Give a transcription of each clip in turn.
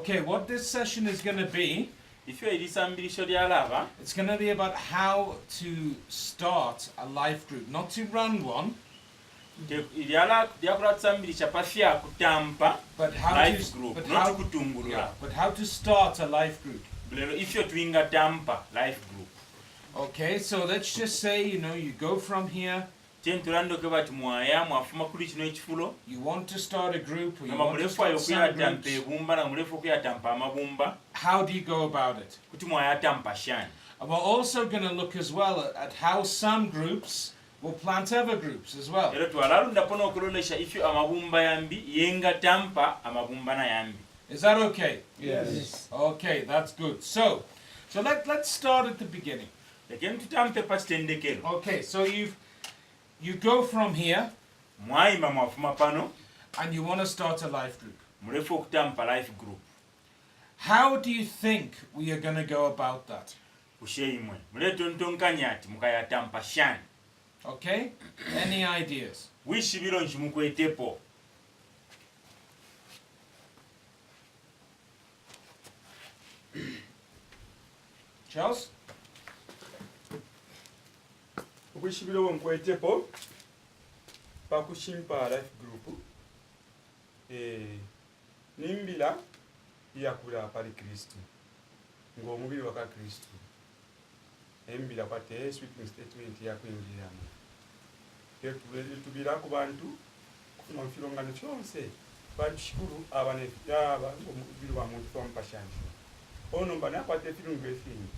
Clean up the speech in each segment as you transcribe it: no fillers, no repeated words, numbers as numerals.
Okay, what this session is going to be, it's going to be about how to start a life group, not to run one, but how to start a life group. If you're doing a tampa life group. Okay, so let's just say, you go from here. You want to start a group, or you want to start some groups. How do you go about it? And we're also going to look as well at how some groups will plant other groups as well. Is that okay? Yes. Okay, that's good. So let's start at the beginning. Okay, so you go from here and you want to start a life group. How do you think we are going to go about that? Okay? Any ideas? Charles? Okushibiro nkwetepo pakushimpa life group nimbila yakula pali Kristo ng'omubiri wa Kristo embila kwate sweeping statement yakwingiramu tubira ku bantu mu mfirongano kyonse bashukuru abane omubiri wa muntu twampashanjo ono mbana kwate firungu efinyi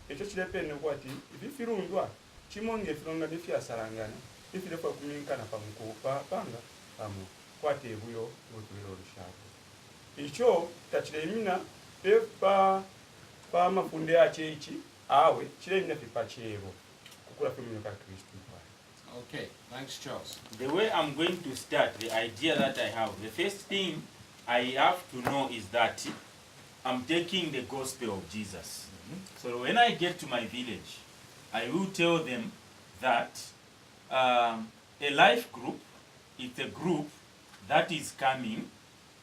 ekyo kilepene kwati ibifirundwa chimonge filonga defia sarangana ifile kwa kuminkana pamukupa panga pamu kwate buyo butwiro rushako icho tachiremina pepa pa mafunde achechi awe chiremina pipachero kukula pemino ka Kristo. Okay, thanks Charles. The way I'm going to start, the idea that I have, the first thing I have to know is that I'm taking the gospel of Jesus. So when I get to my village, I will tell them that a life group is a group that is coming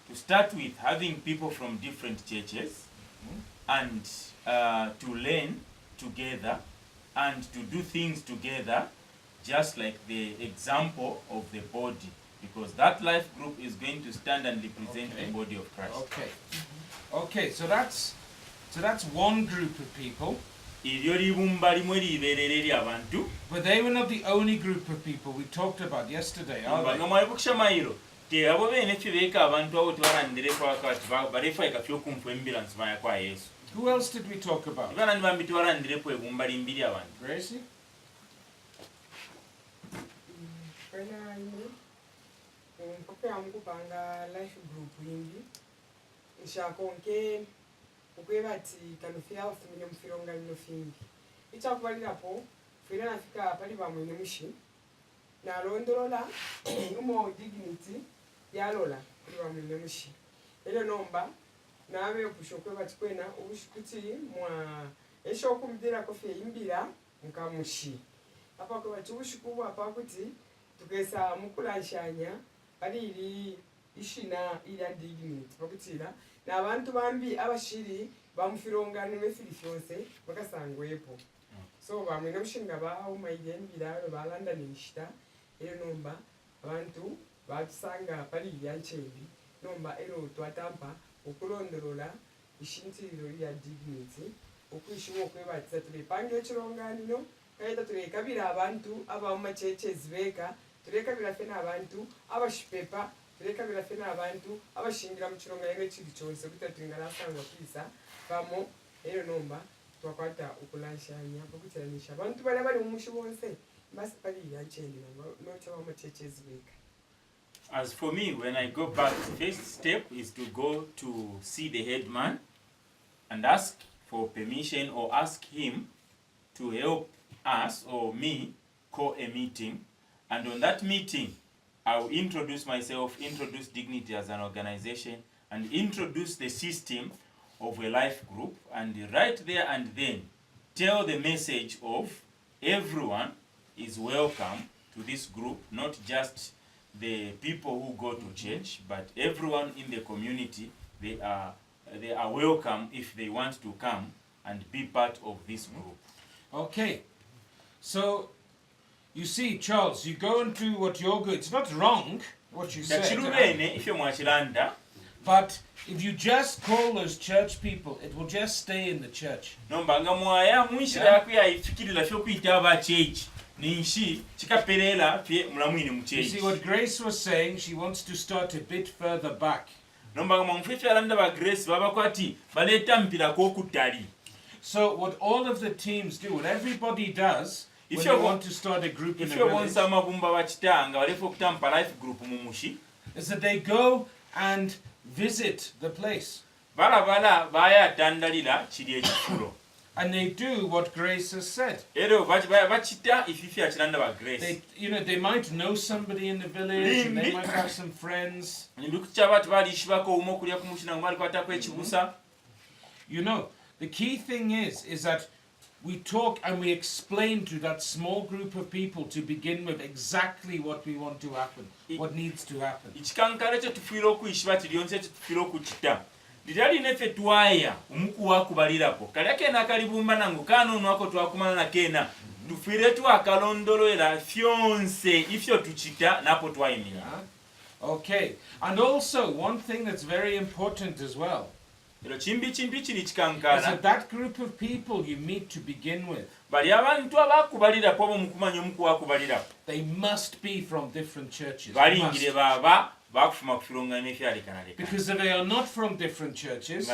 to start with having people from different churches and to learn together and to do things together, just like the example of the body, because that life group is going to stand and represent the body of Christ. Okay. Okay, so that's one group of people. But they were not the only group of people we talked about yesterday, are they? Who else did we talk about? Gracie? Life group Shakonke ukwebati kanufia ofumine mfironga nofimbi ichakubalirapo fira nafika pali bamwene mushi na londolola umo dignity yalola pali bamwene mushi ele nomba nawe kushokwe bati kwena ubushikuti mwa esho kumdira kofi imbira nkamushi apa ko bati ubushiku apa kuti tukesa mukulashanya ali ili ishina ila dignity bakutira n'abantu bambi abashiri bamufirongana befilifyonse bakasangwepo so bamwe n'omushinga bawo mayirembira balanda nishita ero nomba abantu batusanga pali yanchebi nomba ero twatampa okulondolola ishintiriro ya dignity okwishimo kwebatsa tulipange ekironganiro kaita tulekabira abantu abamma churches beka tulekabira fena abantu abashipepa Reka birafena abantu abashingira mu kironga yene kiri cyose kutatingana sanga kwisa kamo ero nomba twakwata ukulanshanya bakutiranisha abantu bari mu mushibonse basi pali yanchendira no chaba machechezi beka. As for me, when I go back, the first step is to go to see the headman and ask for permission or ask him to help us or me call a meeting, and on that meeting I will introduce myself, introduce Dignity as an organization, and introduce the system of a life group, and right there and then tell the message of everyone is welcome to this group, not just the people who go to church, but everyone in the community, they are they are welcome if they want to come and be part of this group. Okay. So, you see, Charles, you go into what you're good. It's not wrong, what you said. But if you just call those church people, it will just stay in the church. You see what Grace was saying? She wants to start a bit further back. So what all of the teams do, what everybody does, when they want to start a group in a village, is that they go and visit the place. And they do what Grace has said. They might know somebody in the village, and they might have some friends. The key thing is that we talk and we explain to that small group of people to begin with exactly what we want to happen, what needs to happen. Litali nefe tuaya umukuwa kubalirapo kalake na kalibumba nangu kano nwako twakumana na kena tufire tu akalondolera fyonse ifyo tuchita napo twaimira. Okay, and also one thing that's very important as well is that that group of people you meet to begin with, they must be from different churches. Because if they are not from different churches,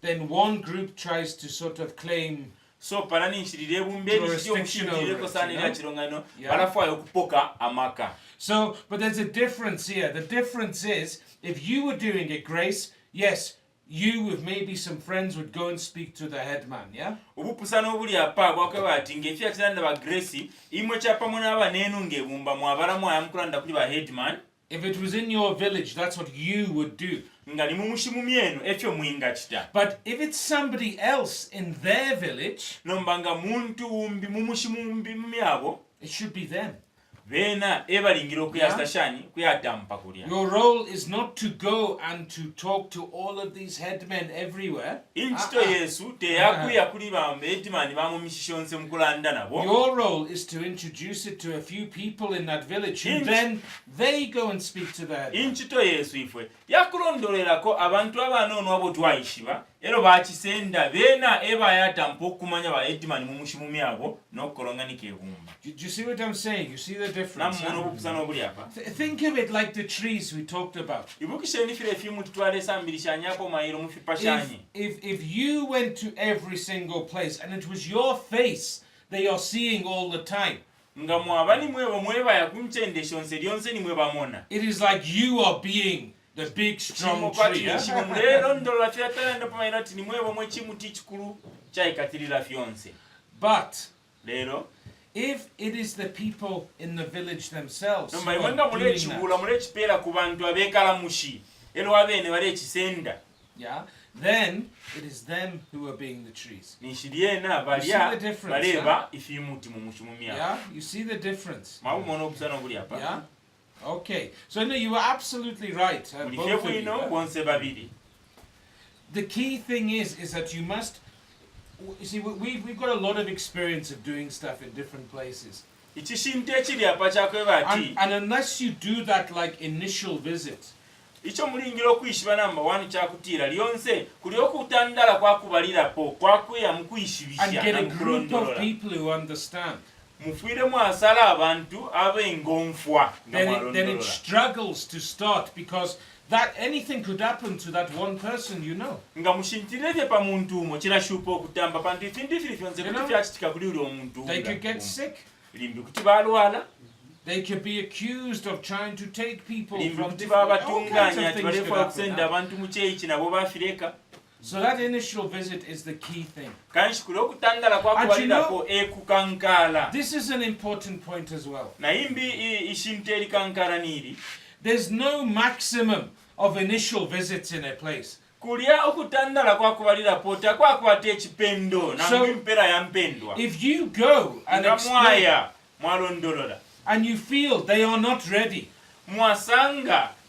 then one group tries to sort of claim jurisdiction over it, So, but there's a difference here. The difference is, if you were doing it, Grace, yes, you with maybe some friends would go and speak to the headman, yeah? If it was in your village, that's what you would do. But if it's somebody else in their village, it should be them. Yeah? Your role is not to go and to talk to all of these headmen everywhere. Your role is to introduce it to a few people in that village, and then they go and speak to the headmen. Ero bakisenda bena eba yatampa okumanya ba Edman mumushimu yabo nokolongani kebumba. Do you see what I'm saying? You see the difference? Think of it like the trees we talked about. If you went to every single place and it was your face they are seeing all the time, it is like you are being the big strong tree. But if it is the people in the village themselves who are doing that, yeah, then it is them who are being the trees. You see the difference? Yeah, you see the difference? Yeah. Okay, so no, you were absolutely right. Both of you, the key thing is that you must. You see, we've got a lot of experience of doing stuff in different places. And unless you do that like initial visit, and get a group of people who understand, then it struggles to start, because that anything could happen to that one person, you know. They could get sick. They could be accused of trying to take people from different, all kinds of things could happen. So that initial visit is the key thing. And you know, this is an important point as well. There's no maximum of initial visits in a place. So, if you go and explain, and you feel they are not ready,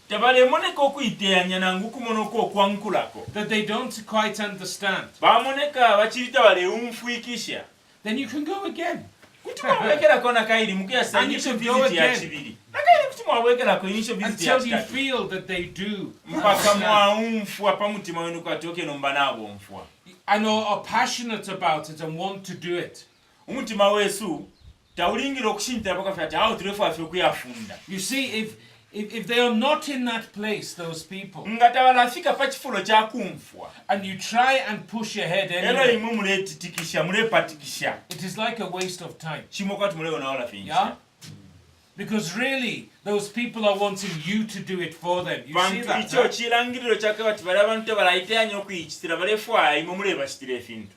tabalemoneka okuyiteanya nangu kumonoko okwankulako that they don't quite understand, bamoneka bakirita balewunfuikisha then you can go again. kutimwabwekerako nakairi mukuyasa And you initial can go visit ya again. kibiri nakairi kutimwabwekerako initial visit ya Until you kitatu feel that they do. mpaka understand. mwawunfwa pamutima wenu katoke nomba nabonfwa And are passionate about it and want to do it. umutima wesu tawulingira okushintira pakafe ati awo tulefu afe okuyafunda You see, if they are not in that place, those people, nga tabalafika pakifulo kyakumfwa and you try and push ahead ero anyway, imwe muletitikisha mulepatikisha it is like a waste of time. kimokati mulewonawola finisha Yeah? Because really, those people are wanting you to do it for them. You see bantu that? ikyo Huh? kirangiriro kyake bati bali abantu tebalayiteanya okuyikitira balefwaya imwe mulebakitira efintu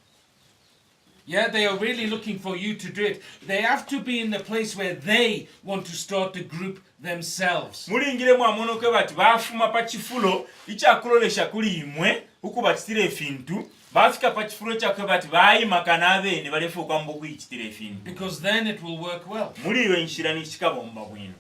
Yeah, they are really looking for you to do it. They have to be in the place where they want to start the group themselves. mulingiremu amonoke bati bafuma pakifulo ikyakulolesha kuli imwe ukubatitira efintu bafika pakifulo kyake bati bayimakana abeene balefu okwamba okuyikitira efintu Because then it will work well. muliyo enshira nikikabomba bwino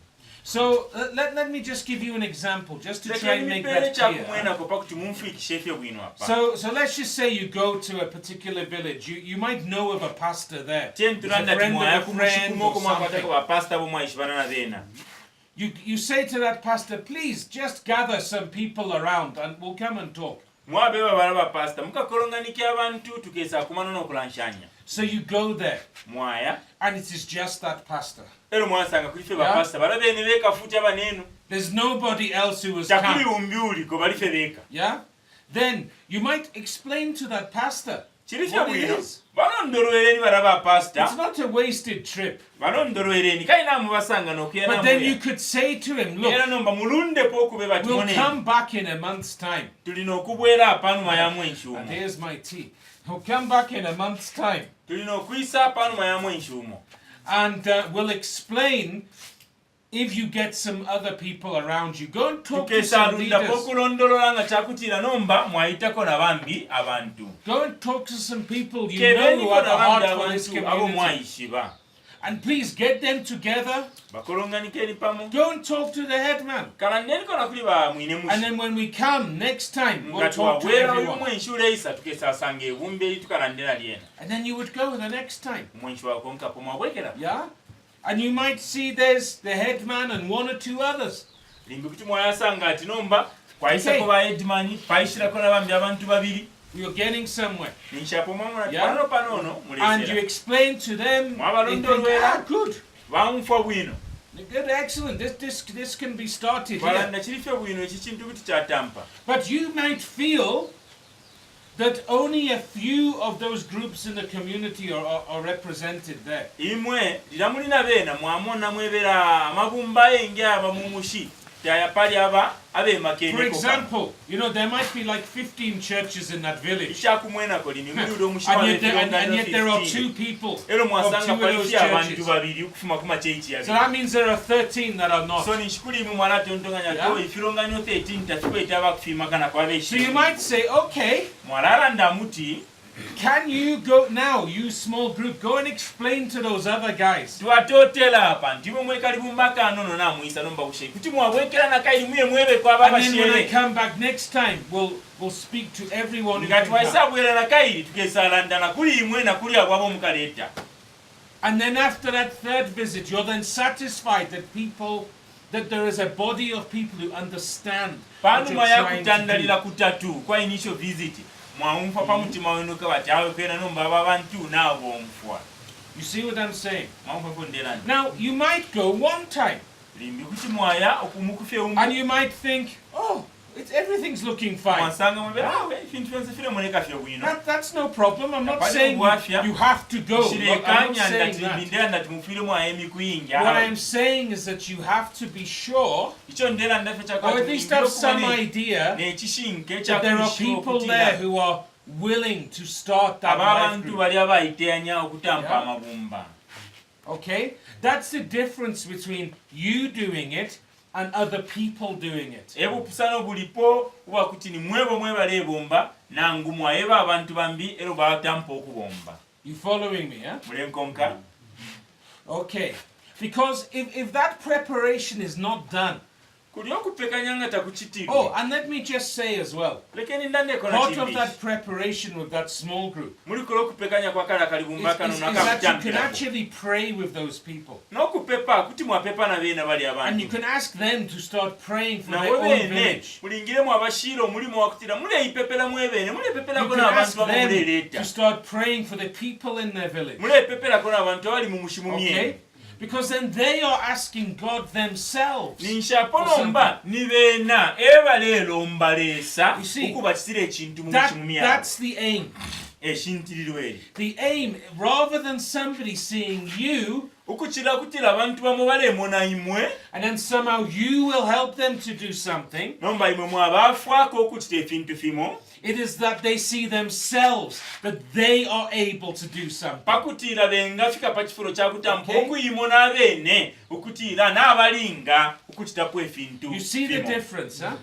So let me just give you an example, just to try and make tekemipeere that clear. kyakumwenako pakuti munfuikisha efyo bwino apa So let's just say you go to a particular village. You might know of a pastor there. He's a kyentulanda friend timwaya of a friend kumushikumoko or mwakwatako something. bapasita bomwayishibana beena You say to that pastor, please just gather some people around and we'll come and talk. mwabeba bala bapasita mukakolonganike abantu tukeesa akumana n'okulanshanya So you go there mwaya and it is just that pastor. ero mwasanga kulife bapasita bala beene beekafuuti abaneeno There's nobody else who has come. kyakuli umbiuliko balife beeka Yeah? Then you might explain to that pastor kirife what it bwino is. balondolwereni bala It's bapasita not a wasted trip. balondolwereni kalina mubasanga n'okuyera But then you namuya could say to him, era look, nomba mulundepo okube bati we'll monene come back in a month's time. tulina okubwera apanuma yamu And enshuumo here's my tea. We'll come back in a month's time. tulina okuyisa apanuma yamu enshuumo And we'll explain if you get some other people around you. Go and talk to tukeesa some alundapo leaders. okulondolola nga kyakutiira nomba mwayitako nabambi abantu Go and talk to some people you know who kebeniko have a nabambi heart for this abantu abo community. mwayishiba And please get them together. bakolonganike eri pamu Go and talk to the headman. kalandeniko nakuli bamwine And mushi then when we come next time, nga we'll talk to twawera everyone. omwenshula eisa tukeesa asanga ebumbi eri tukalandera lyena And then you would go the next time. omwenshula konkapo mwabwekera Yeah? And you might see there's the headman and one or two others. limbi kuti mwayasanga ati nomba kwayisako ba edmani payishirako nabambi abantu babiri You're getting somewhere. ninshapo mwamuna Yeah. pano panono And you mulesera explain to them, they Mwabalondo think, lwera. ah, good. bamufwa bwino Good, excellent. This can be started here. balanda kirifyo bwino eki kintu kuti kyatampa But you might feel that only a few of those groups in the community are represented there. imwe liramulina beena mwamona mwebera amabumba enge aba mumushi tayapali aba abeemakeneko For example, you know, there might be like 15 churches in that village. ikyakumwenako limi mulira And yet there are two omushima people ero from mwasanga two of those palisi abantu churches. babiri okufuma kuma chechi So yabe that means there are 13 that are not. so nishikuli imwe mwala tontonganya Yeah. to ifironganyo 13 tafikweta abakufimagana kwa beshi So you might say, okay, mwalala ndamuti can you go now, you small group, go and explain to those other guys. twatotela apa ndimwe mwekalibumbaka anono namwisa nomba kushe kuti mwabwekera nakaili mwiye mwebe kwa baba And then when I shere come back next time, we'll speak to everyone who nga can come. twaisabwera nakaili tukesalandana kuli imwe na kuli abwabo mukaleta And then after that third visit, you're then satisfied that there is a body of people who understand what panuma you're trying to yakutandalira do. kutatu kwa initial visit mwamumfa pamutima wenuka bati awe kwera nomba aba bantu nabo omufwa You see what I'm saying? mwamumfa ponderani Now, you might go one time, limbi kuti mwaya okumukufye and umu you might think, oh, everything's looking fine. mwasanga mwebera awe fintu fyonse fire monekafye bwino That's no problem. I'm not Apart saying from wafya, you have to go. I'm not shirekanya saying ndati that. limbindera ndati mufire mwaya emikuyinja What I'm saying is that you have to be sure, icho ndera ndafe or chakwati at least have some idea, nekishinke that there are people there who are willing to start that aba life abantu group. bali abayiteanya okutampa Yeah. amabumba Okay? That's the difference between you doing it and other people doing it. ebupusano bulipo kuba kuti ni mwebo mwebala ebomba nangu mwayeba abantu bambi ero batampa okubomba You following me, yeah? mulenkonka Okay. Because if that preparation is not done, kuli okupekanya nga takukitirwe. Oh, and let me just say as well, Lekeni ndandeko na part of chimbi. that preparation with that small group Mulikola okupekanya kwa kala kalibumba kano is that you can nakakutambirako. actually pray with those people. N'okupepa kuti mwapepa na beena bali And you abantu. can ask them to start praying for Nawe their own beene village. mulingiremu abashiira omulimu wakutira muleeyipeperamu ebeene You muleepepelako can n'abantu ask them to bamuleereeta. start praying for the people in their village. Muleepepelako n'abantu abali mu mushimu myene. Okay? Because then they are asking God themselves. Ninshaponomba ni beena ebaleero mbaleesa You see, okubakisira ekintu mu mushimu myabo. That's the aim. Ekintirirwa eri. The aim, rather than somebody seeing you, Okukira kutira abantu bamu baleemona imwe and then somehow you will help them to do something, nomba imwe mwabaafwako okukita efintu fimo it is that they see themselves, that they are able to do something. pakutiira benga fika pa kifulo kyakutampa Okay. okuyimona abeene okutiira n'abalinga okukitaku efintu You see the fimo. difference, huh?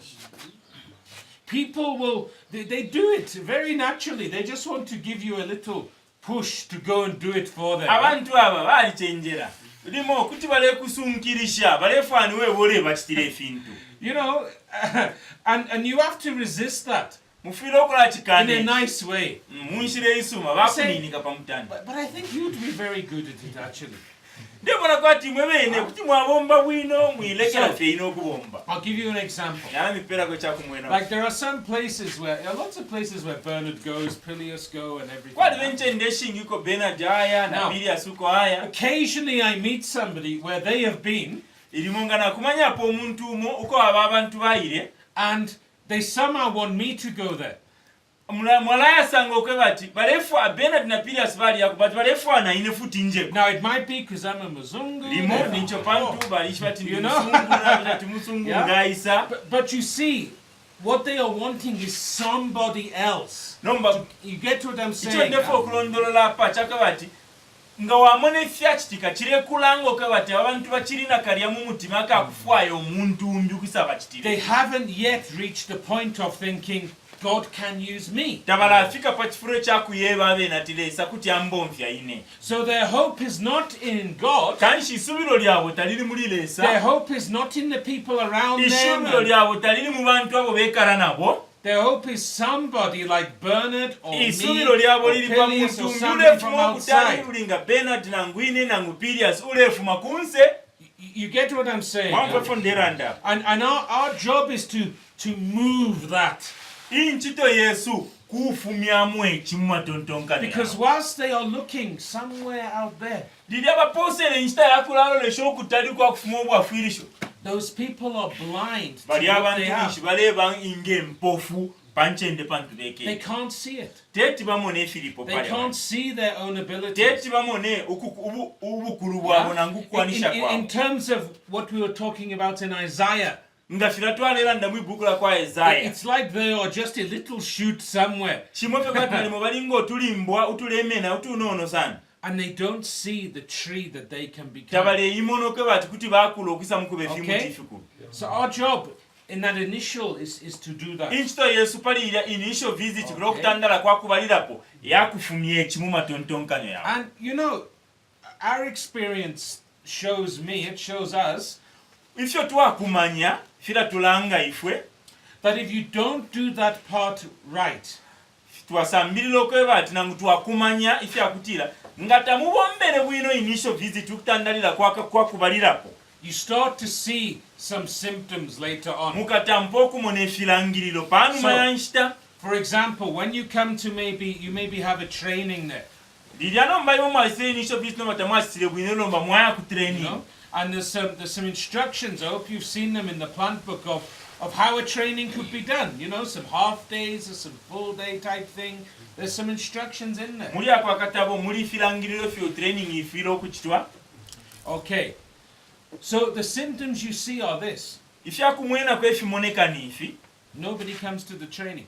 People will, they do it very naturally. They just want to give you a little push to go and do it for them. Abantu aba balikyenjera limu okuti baleekusunkirisha baleefaaniwe ebole bakitira efintu You know, and you have to resist that mufiire okola in a kikane nice way. munshira eisuma bakuniinika pamutanda But I think you'd be very good at it, actually. ndebonako ati mwe beene kuti mwabomba bwino mwilekera ffe erina okubomba I'll give you an example. nala mipeerako ekyakumwena Like there are some places where, there are lots of places where Bernard goes, Pilius go, and everything. kwaliwo enkyende eshingiko benard aya na Now- birias uko aya Occasionally I meet somebody where they have been, erimu nga nakumanyapo omuntu umwo uko aba abantu bayire and they somehow want me to go there. mwala yasanga okwe bati balefa benard na birias bali yako bati balefaana ine futi njeko Now it might be because I'm a Muzungu. limu they're- nincho pantu balishi bati You ndi know? musungu nabati musungu Yeah. ngayisa But you see, what they are wanting is somebody else. nomba You get what I'm ikyo saying? ndefu okulondolola apa kyaka bati nga wamona efyakitika kirekulanga oke bati abantu bakirina kalya mu mutima kakufwayo omuntu mbi kusa bakitire They haven't yet reached the point of thinking, God can use me. tabala afika pa kifulo ekyakuyeeba abeena tireesa kutya mbonfya ine So their hope is not in God. kanshi isubiro lyabwe taliri mu Their lireesa hope is not in the people around them. isubiro lyabwe taliri mu bantu abo beekala nabo Their hope is somebody like Bernard or me isubiro or lyabwe liri pa Pilius or muntu somebody from uleefuma okutali outside. buli nga benard nangwine nangu pirias uleefuma ku nse You get what I'm saying? wankwefo nderanda And our job is to move that. inkito yesu kuufumyamu ekimu matontonkane Because whilst they are looking somewhere out there, liri abaposere nkita yakulalolesha okutali kwakufuma obwafwirisho those people are blind to bali what abantu they have. bingi baleeba ng'empofu pankyende pantu They beeke can't see it. teeti bamone filipo They can't see their own abilities. teeti bamone obukulu bwabo nangu kukwanisha In kwabo terms of what we were talking about in Isaiah, nga fira twaleera ndamu ibukula kwa Isaya it's like they are just a little shoot somewhere, kimwe fe kwatulimo balinga otulimbwa utulemena utunoono sana and they don't see the tree that they can become. tabala eyimonoke bati kuti baakula okisa mukuba Okay. efimutifukulu So our job in that initial is to do that. inkito yesu palira initial visit Okay. kulwokutandala kwakubalirapo yakufumya ekimu matontonkanyo yawe And you know, our experience shows me, it shows us, ifyo twakumanya fira tulanga ifwe that if you don't do that part right, twasambirira okweba ati nangu twakumanya ifyo akutira nga tamubombere bwino initial visit ukutandalira kwakubalirapo you start to see some symptoms later on. mukatampa okumona efirangiriro panuma So- yanshita For example, when you come to you maybe have a training there, lirya nomba ibo mwasire initial visit nomba tamwasire bwino nomba mwaya ku you training know, and there's some instructions. I hope you've seen them in the plant book of how a training could be done. You know, some half days or some full day type thing. There's some instructions in there. muli ako akatabo muli firangiriro fyo training ifira okukitwa Okay. So the symptoms you see are this. ifyakumwena kwefimonekaniifi Nobody comes to the training.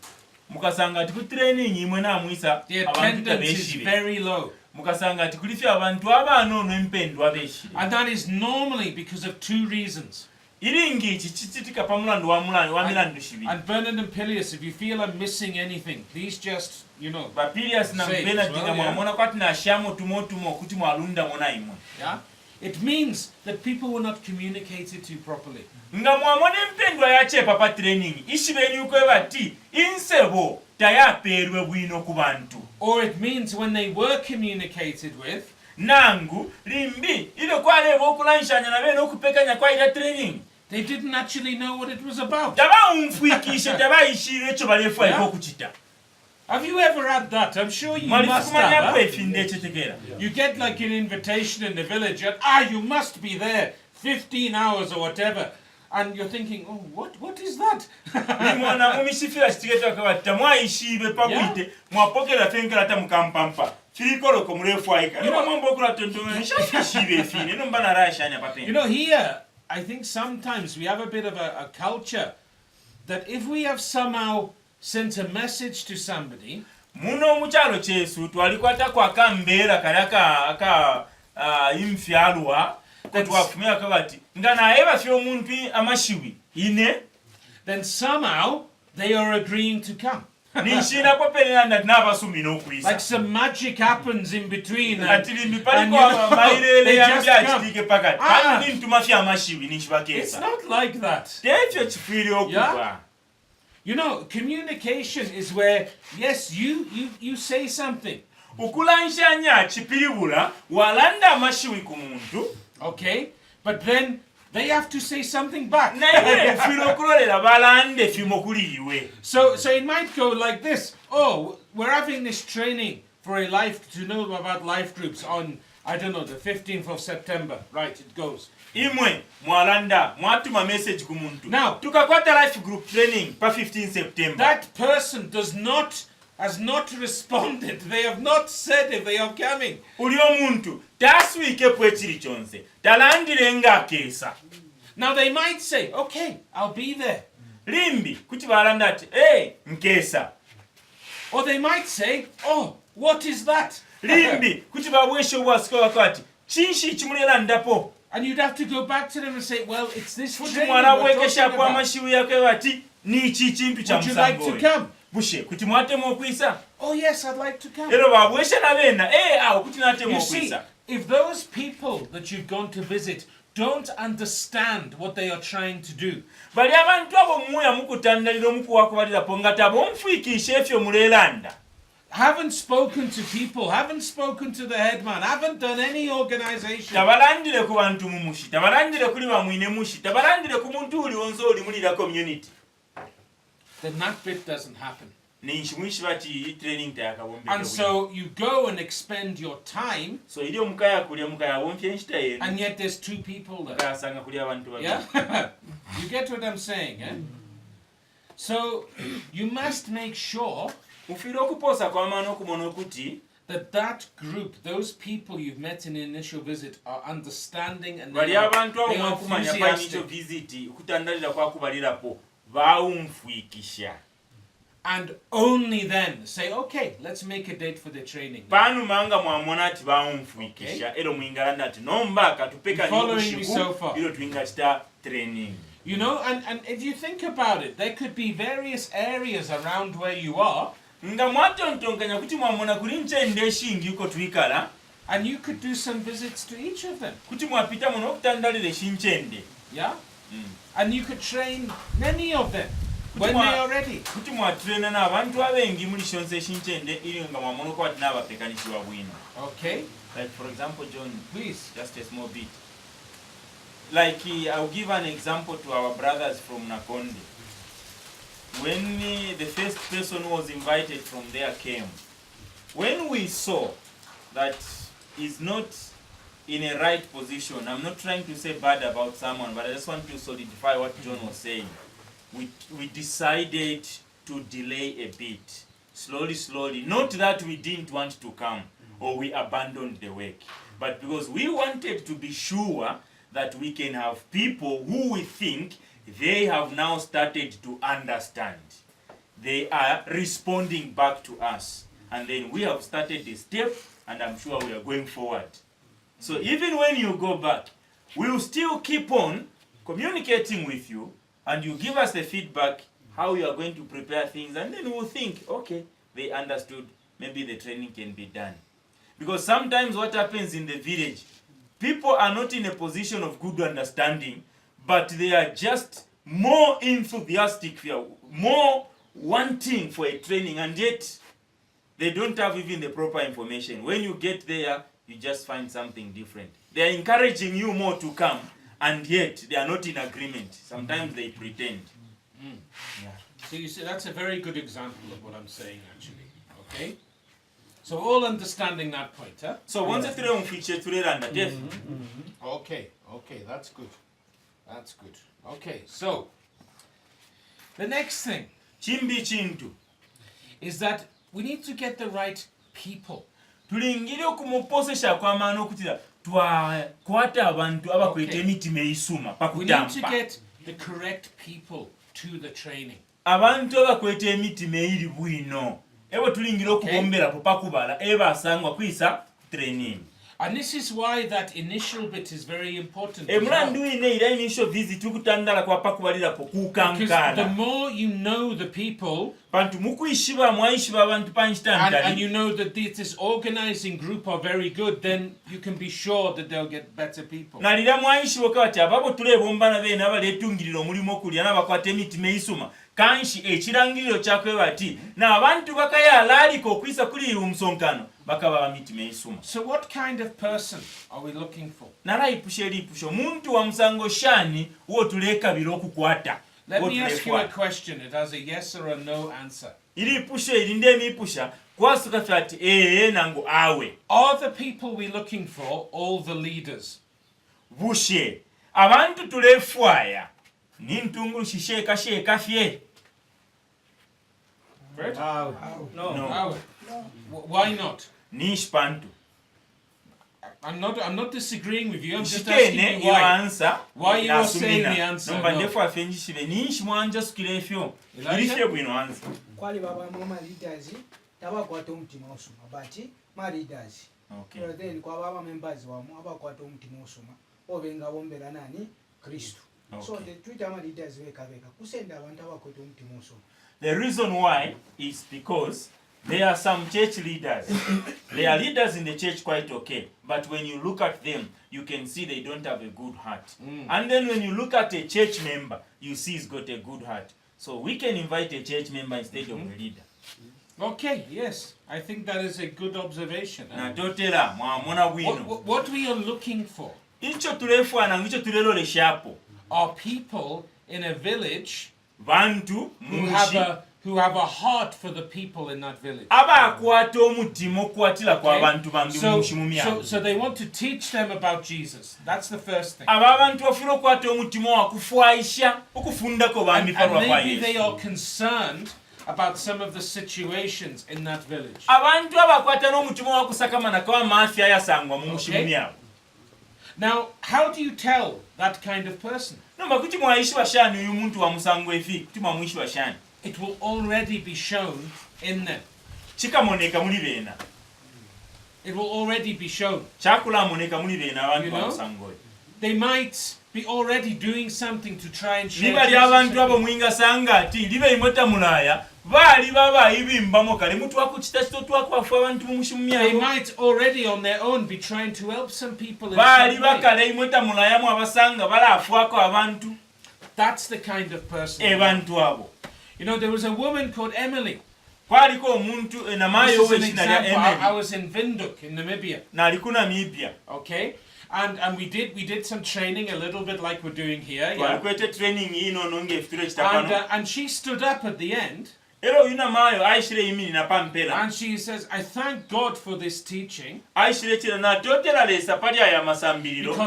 mukasanga ati ku training imwe namwisa The abantu attendance is tabeshire very low. mukasanga ati kulifya abantu abanoono empendwa beshire And that is normally because of two reasons. iringi iki kikitika pamulandu wa milandu shibiri And Bernard and Pilius, if you feel I'm missing anything, please just, you know, bapirias na Say it benard as well, nga yeah. mwamona kwati nashamo tumotumo okuti mwalunda mwona imwe yeah? it means that people were not communicated to properly. nga mwamona empendwa yachepa pa training ishibenyuko bati insebo tayaperwe bwino ku bantu. Or it means when they were communicated with, nangu limbi ile kwaleba okulanshanya na bene okupekanya kwa ile training they didn't actually know what it was about. tabaumfuikishe tabaishire ekyo balefu aliko okuchita. Have you ever had that? I'm sure you must have. You get like an invitation in the village and you must be there 15 hours or whatever. And you're thinking, oh, what is that? You know, here, I think sometimes we have a bit of a culture that if we have somehow sent a message to somebody, muno mukyalo kyesu twalikwata kwa kambeera kalaka imfyalwa tetwafumya kabati nga naye bafye omuntu amashiwi ine, then somehow they are agreeing to come. like some magic happens in between and they just come. It's not like that. Yeah? You know, communication is where, yes, you say something. Okay, but then they have to say something back. So it might go like this. Oh, we're having this training for to know about life groups on, I don't know, the 15th of September. Right, it goes. Imwe mwalanda mwatuma message ku muntu. Now, tukakwata life group training pa 15 September. That person has not responded. They have not said if they are coming. Uli omuntu taswike pwechiri chonse. Talandire nga kesa. Now they might say, okay, I'll be there. Limbi kuti balanda ati, hey, nkesa. Or they might say, oh, what is that? Limbi kuti babweshe obwasiko wakati. Chinshi chimulera ndapo. And you'd have to go back to them and say, well, it's this training we're talking about. Would you like to come? Oh yes, I'd like to come. You see, if those people that you've gone to visit don't understand what they are trying to do, haven't spoken to people, haven't spoken to the headman, haven't done any organization, then that bit doesn't happen. And so you go and expend your time, and yet there's two people there. Yeah? You get what I'm saying, eh? So you must make sure that group, those people you've met in the initial visit, are understanding and they are enthusiastic. And only then say, okay, let's make a date for the training. Okay. Following me so far? You know, and if you think about it, there could be various areas around where you are, and you could do some visits to each of them. Yeah? And you could train many of them when they are ready. Okay. Like for example, John, please, just a small bit. Like I'll give an example to our brothers from Nakonde. When the first person who was invited from there came, when we saw that he's not in a right position, I'm not trying to say bad about someone, but I just want to solidify what John was saying. We decided to delay a bit, slowly. Not that we didn't want to come or we abandoned the work, but because we wanted to be sure that we can have people who we think they have now started to understand. They are responding back to us. And then we have started the step, and I'm sure we are going forward. So even when you go back, we'll still keep on communicating with you, and you give us the feedback, how you are going to prepare things, and then we'll think, okay, they understood, maybe the training can be done. Because sometimes what happens in the village, people are not in a position of good understanding, but they are just more enthusiastic, more wanting for a training, and yet they don't have even the proper information. When you get there, you just find something different. They are encouraging you more to come, and yet they are not in agreement. Sometimes they pretend. Yeah. So you see, that's a very good example of what I'm saying, actually. Okay? So all understanding that point, huh? So once you try feature to Okay, that's good. That's good. Okay, so the next thing chimbi chintu is that we need to get the right people. tulingire okumuposesha kw'amaana okutira twakwata abantu abakweta emitima eisuma We need to pakutampa get the correct people to the training. abantu abakweta emitima eiri bwino ebo tulingire okubomberapo pakubala ebasangwa kwisa training. And this is why that initial bit is very important. Emulandu ine ira initial visit ukutandala kwa pakubalirapo kukankala. Because the more you know the people, bantu mukuyishiba mwayishiba abantu panchitantali, and you know that this organizing group are very good, then you can be sure that they'll get better people. nalira mwayishiba kati ababo tulebombana bene abaletungirira omulimu okulya n'abakwata emitima eisuma kanshi ekirangiriro kyakwe bati n'abantu bakayala aliko okwisa kuli umusonkano bakaba bamitima eisuma. So what kind of person are we looking for? Narayipusha eripusha omuntu wa musango shani uwo tulekabira okukwata. Let me ask you a question. It has a yes or a no answer. Iripusha irinde emipusha kwasuka fati nangu awe. Are the people we're looking for all the leaders? Bushe abantu tulefwaya nintungulu shisheka sheka fye. Fred? No. Why not? Nish pantu. I'm not disagreeing with you. I'm just asking you why. Why you are saying the answer? No. Nish mwanja skilefyo. Ilifye bwino answer. Kwali baba mama leaders tabakwata omutima osoma but ma leaders. Okay. So then kwa baba members wamu abakwata omutima osoma obenga bombera nani Kristo. Okay. So the Twitter ma leaders wekabeka kusenda abantu abakwata omutima osoma. The reason why is because there are some church leaders. They are leaders in the church quite okay. But when you look at them, you can see they don't have a good heart. And then when you look at a church member, you see he's got a good heart. So we can invite a church member instead of a leader. Okay, yes. I think that is a good observation. What we are looking for are people in a village who have a heart for the people in that village. So they want to teach them about Jesus. That's the first thing. And maybe they are concerned about some of the situations in that village. Okay? Now, how do you tell that kind of person? It will already be shown in them. It will already be shown. You know? They might be already doing something to try and share Jesus. They might already on their own be trying to help some people in some way. That's the kind of person. You know, there was a woman called Emily. This is an example. I was in Windhoek in Namibia. Okay? And we did some training a little bit like we're doing here. Yeah? And she stood up at the end. And she says, I thank God for this teaching. Because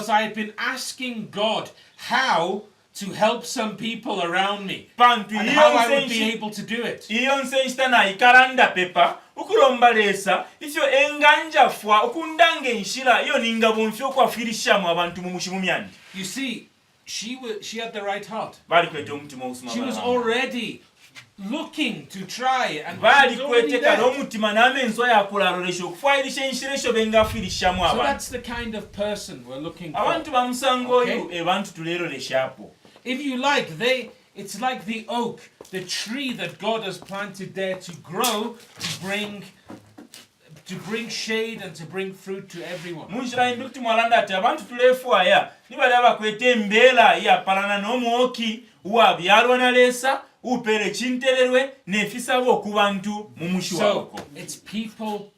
I've been asking God how to help some people around me. And how I would be able to do it. You see, she had the right heart. She was already looking to try and so that's the kind of person we're looking for. Okay? If you like, it's like the oak, the tree that God has planted there to grow, to bring to bring shade and to bring fruit to everyone. munjira indukuti mwalanda ati abantu tulefwaya nibali abakwete embeera yapalana n'omwoki wabyalwa nalesa upere chintererwe nefisabo ku bantu mu mushi wako. So it's people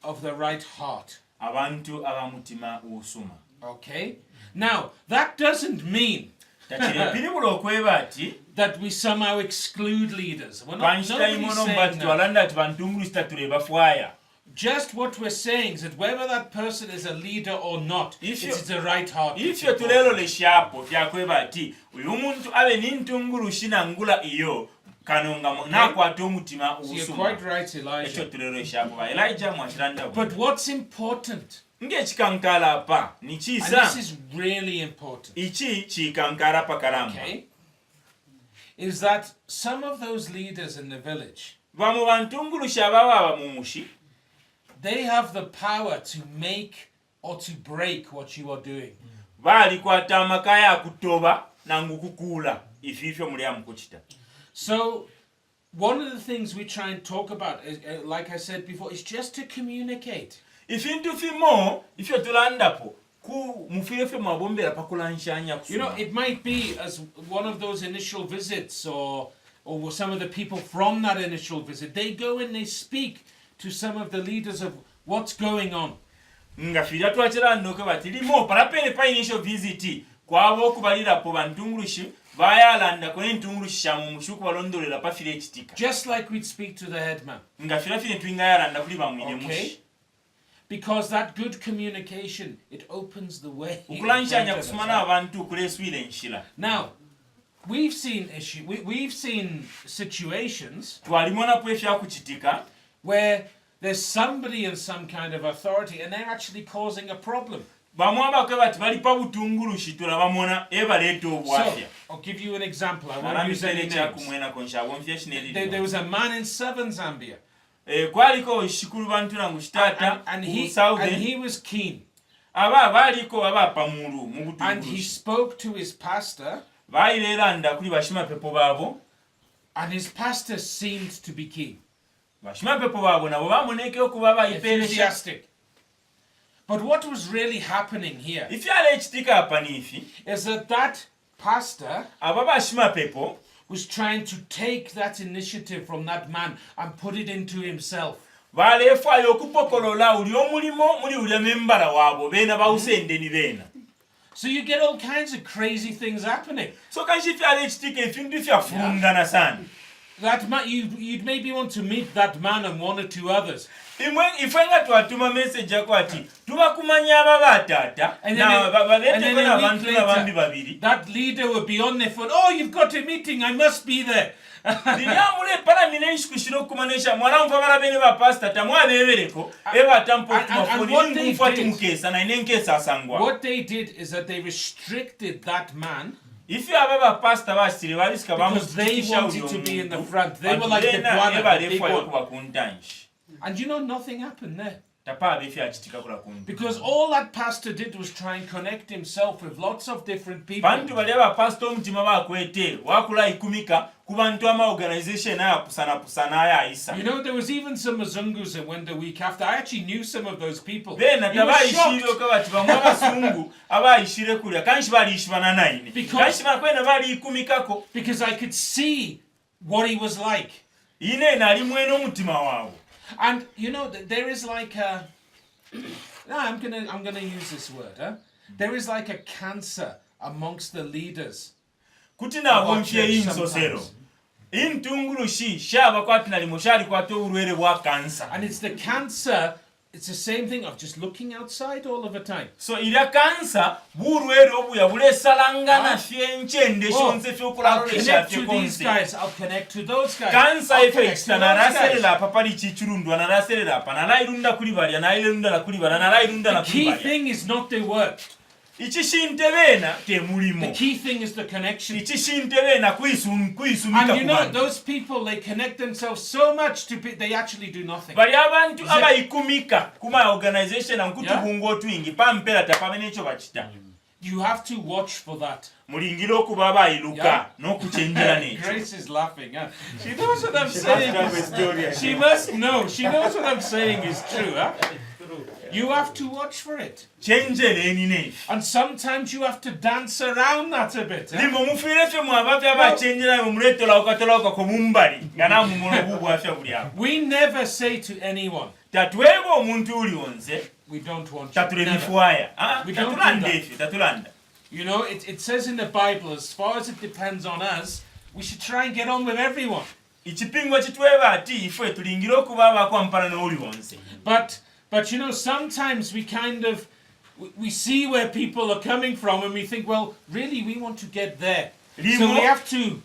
of the right heart. Abantu abamutima usuma. Okay? Now, that doesn't mean that we somehow exclude leaders. We're not saying that. Just what we're saying is that whether that person is a leader or not, it's the right heart. If you're So you're quite right, Elijah. But what's important, and this is really important, okay, is that some of those leaders in the village, they have the power to make or to break what you are doing. So one of the things we try and talk about, is, like I said before, is just to communicate. You know, it might be as one of those initial visits, or some of the people from that initial visit, they go and they speak to some of the leaders of what's going on. Just like we'd speak to the headman. Okay? Because that good communication, it opens the way. Now, we've seen situations where there's somebody in some kind of authority and they're actually causing a problem. So, I'll give you an example. I won't use any names. There was a man in southern Zambia. And he was keen. And he spoke to his pastor. And his pastor seemed to be keen. Enthusiastic. But what was really happening here is that pastor was trying to take that initiative from that man and put it into himself. So you get all kinds of crazy things happening. That man, you'd maybe want to meet that man and one or two others. And then they that leader would be on their phone. Oh, you've got a meeting, I must be there. And what they did is that they restricted that man. If you have a pastor, because they wanted to be in the front. They were like the guana. And you know, nothing happened there. Because all that pastor did was try and connect himself with lots of different people. You know, there was even some Mzungus that went the week after. I actually knew some of those people. He was shocked. Because I could see what he was like. And you know, there is like a I'm gonna use this word, huh? There is like a cancer amongst the leaders. And it's the cancer, it's the same thing of just looking outside all of the time. So ila cancer I'll connect to these guys, I'll connect to those guys. Cancer the key thing is not the work. The key thing is the connection. And you know, those people, they connect themselves so much to they actually do nothing. Yeah? You have to watch for that. Mulingira okuba abayiluka n'okuchenjera n'ekyo. Grace is laughing. Huh? She knows what I'm saying. She must know. She knows what I'm saying is true. Huh? You have to watch for it. Chenjera enine. And sometimes you have to dance around that a bit. Huh? Limbo mufirefe mwabafya abachenjera mumuletera okatoloka ko mumbali ngana mumulo bubwafya buli awo. We never say to anyone, Tatwego omuntu uli onze we don't want you. tatule Never. bifwaya. We don't do Tatulanda that. efyo tatulanda. You know, it says in the Bible, as far as it depends on us, we should try and get on with everyone. Ikipingo kitweba ati ifwe tulingira okuba abakwampana n'oli onze. But you know, sometimes we kind of, we see where people are coming from and we think, well, really, we want to get there. So we have to,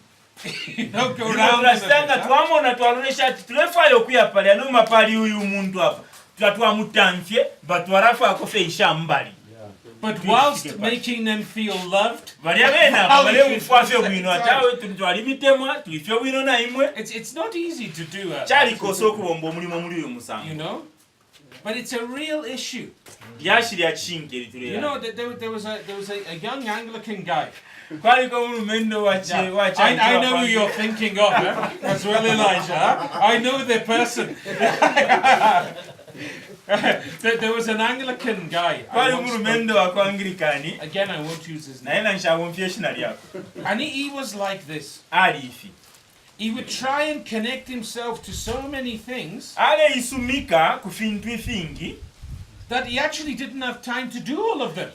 you know, go around them a bit, huh? twamona twalonesha ati tulefayo okuyapalya nomapali uyu muntu apa twatwamutamfye batwarafa akofe ishambali. But whilst making them feel loved, it's not easy to do it. You know? But it's a real issue. You know, there was a young Anglican guy. I know who you're thinking of, as well, Elijah. I know the person. There was an Anglican guy. Again, I won't use his name. And he was like this. He would try and connect himself to so many things that he actually didn't have time to do all of them.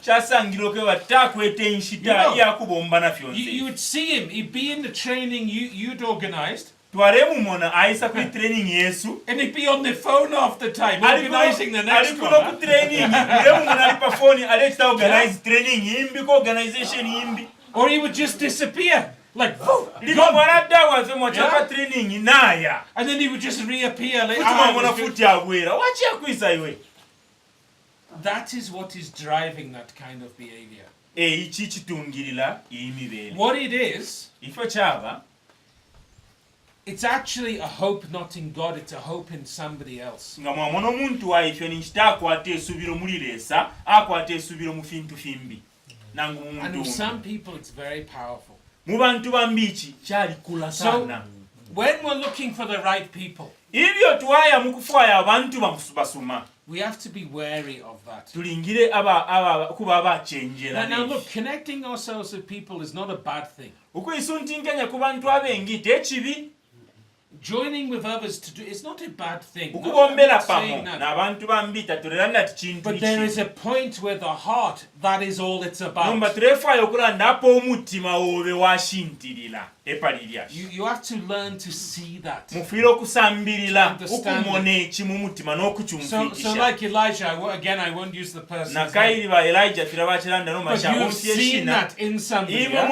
You would see him, he'd be in the training you'd organized. And he'd be on the phone half the time, organizing the next one. Or he would just disappear. Like, gone. Yeah? And then he would just reappear later. That is what is driving that kind of behavior. What it is, it's actually a hope not in God, it's a hope in somebody else. And with some people it's very powerful. So when we're looking for the right people, we have to be wary of that. Now look, connecting ourselves with people is not a bad thing. Joining with others to do it's not a bad thing. No, I'm not saying that. But there is a point where the heart, that is all it's about. You have to learn to see that. So like Elijah, again I won't use the person. But you've seen that in somebody. Yeah?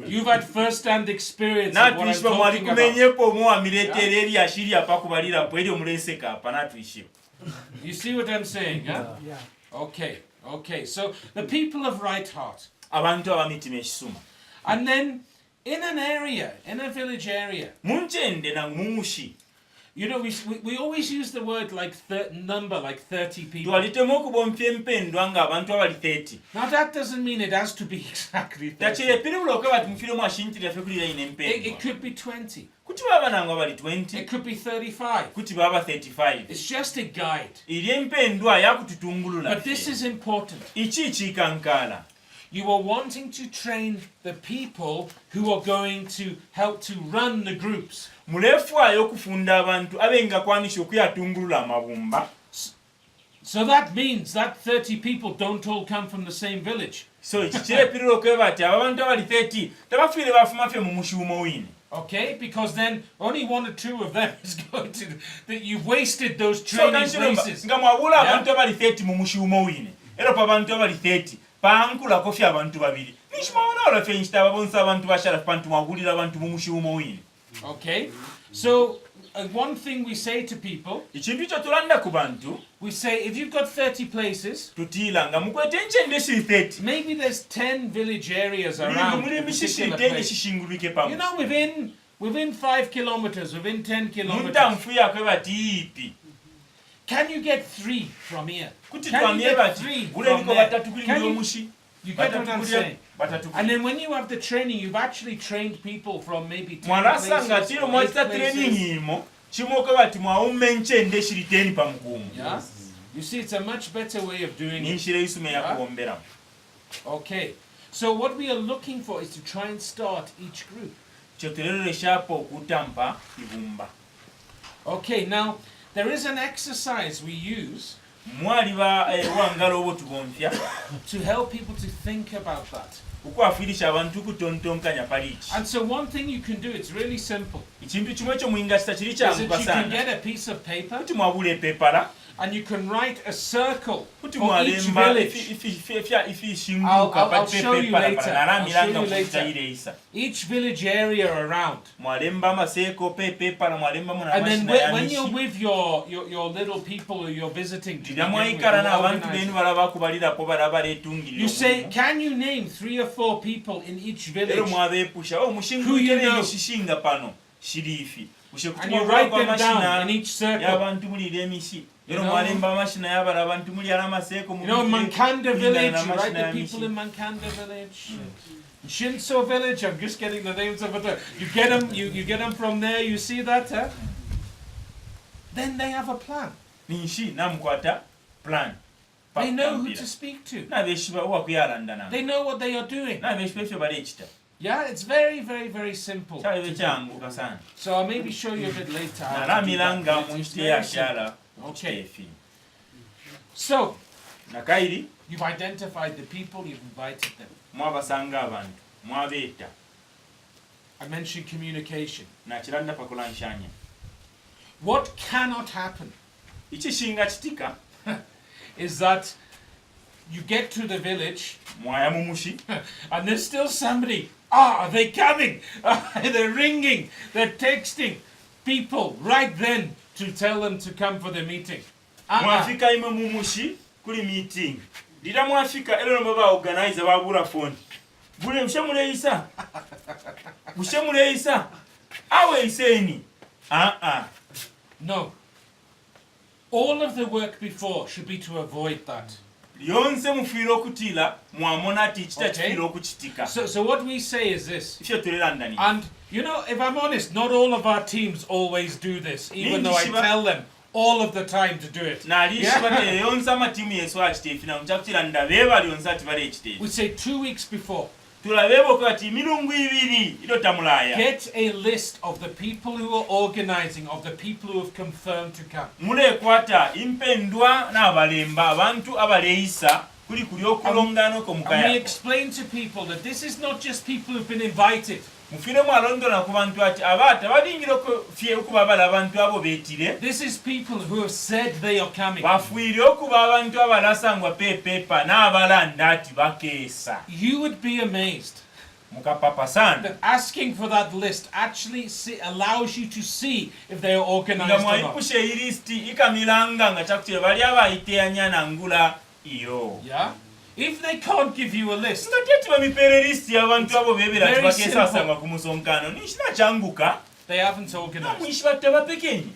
You've had first-hand experience of what I'm talking about. You see what I'm saying? Huh? Yeah. Okay. So the people of right heart. And then in an area, in a village area, you know, we always use the word like number, like 30 people. Now that doesn't mean it has to be exactly 30. It could be 20. It could be 35. It's just a guide. But this is important. You are wanting to train the people who are going to help to run the groups. So that means that 30 people don't all come from the same village. Okay, because then only one or two of them is going to that you've wasted those training places. Okay, so one thing we say to people, we say if you've got 30 places, maybe there's 10 village areas around a particular place. You know, within 5 kilometers, within 10 kilometers, Can you get 3 from here? kuti Can you twamye get bati 3 bule from liko there? batatu kuli Can buli you, omushi you get what I'm saying? batatu And then when you have the training, you've actually trained people from maybe 10 mwanasanga places, tiro or 8 mwatita places. training imo chimoka bati mwaumenche nde shiri 10 pa mukumu. Yeah? You see, it's a much better way of doing it. ninshire isume ya kuombera. Okay. So what we are looking for is to try and start each group. Choterere shapo kutampa ibumba. Okay, now there is an exercise we use Mwaliba wangalo obo tubonfya to help people to think about that. ukwafirisha abantu kutontonkanya palichi. And so one thing you can do, it's really simple, Ikintu kimwe kyo mwingasita kiri is that kyangu you can basana. get a piece of paper Kuti mwabule pepala and you can write a circle kuti for each mwalemba village. ifi shinguka I'll pati show you pepala later. naramilanga I'll show you kuita later. ile isa. Each village area around. Mwalemba maseko pepala mwalemba muna And then mashina ya when you're mishi. with your little people who you're visiting, to Ndira begin with, mwaikara na you're abantu benu organizing. balaba kubalira ko balaba letungirira. You say, can you name 3 or 4 people in each Ero village? mwabepusha mushingu Who you tere know? mishishinga pano shirifi. And you write them down in each circle. Yabantu mulire mishi. Ero know? mwalemba mashina yabala abantu muli ala maseko mu. You know, Mankanda kulingana village, na you write mashina ya the people mishi. in Mankanda village. Shinso village, I'm just getting the names of it. You get them, you get them from there, you see that, huh? Then they have a plan. Ninshi namkwata plan. They know who to speak to. Na beshiba wa kuyalanda na. They know what they are doing. Na beshiba bale ekita. Yeah, it's very, very, very simple. Kale bechangu kasana. So I'll maybe show you a bit later. how to do that, Naramilanga but mu it's nte very ya simple. kyala. Okay. Efi. So, Nakairi you've identified the people, you've invited them. mwabasanga abantu. Mwabeta. I mentioned communication. Na kiranda pakola nshanya. What cannot happen Ikishinga kitika is that you get to the village mwaya mumushi. and there's still somebody. Are they coming? They're ringing, they're texting people right then to tell them to come for the meeting. Mwafika ime mumushi kuli meeting. Dira mwafika elo no baba organize babura phone. Bule mshemule isa. Mshemule isa. Awe iseni. No. All of the work before should be to avoid that. Lyonse mufiro kutila mwamona tichita Okay. chifiro kuchitika. So what we say is this. Ifyo tulera ndani. And, you know, if I'm honest, not all of our teams always do this, even though I tell them all of the time to do it. Na alishiba te yonsa matimu yesu achitefina mchakutila ndabeba lyonsa tibale echitefi. We say 2 weeks before, Tulabebo kwa ti milungu ibiri ilo tamulaya. get a list of the people who are organizing, of the people who have confirmed to come. Mule kwata impendwa na abalemba abantu abaleisa kuli kuliokulongano ko And we mukaya. explain to people that this is not just people who've been invited. Mufire mwalondona ku bantu ati abata balingiro ko fie okuba bala abantu abo betire. This is people who have said they are coming. Bafuire okuba abantu abalasangwa pepepa n'abalanda ati bakeesa. You would be amazed Mukapapa sana. that asking for that list actually allows you to see if they are Nga organized or not. mwaipushe ilisti ikamilanga nga chakutire bali abayiteanya na ngula iyo. Yeah? If they can't give you a list, Ngateti bamipere listi y'abantu abo bebera Very tibakeesa simple. sanga ku musonkano. Nishina changuka. they haven't Na organized. mwishi batte bapekenyi.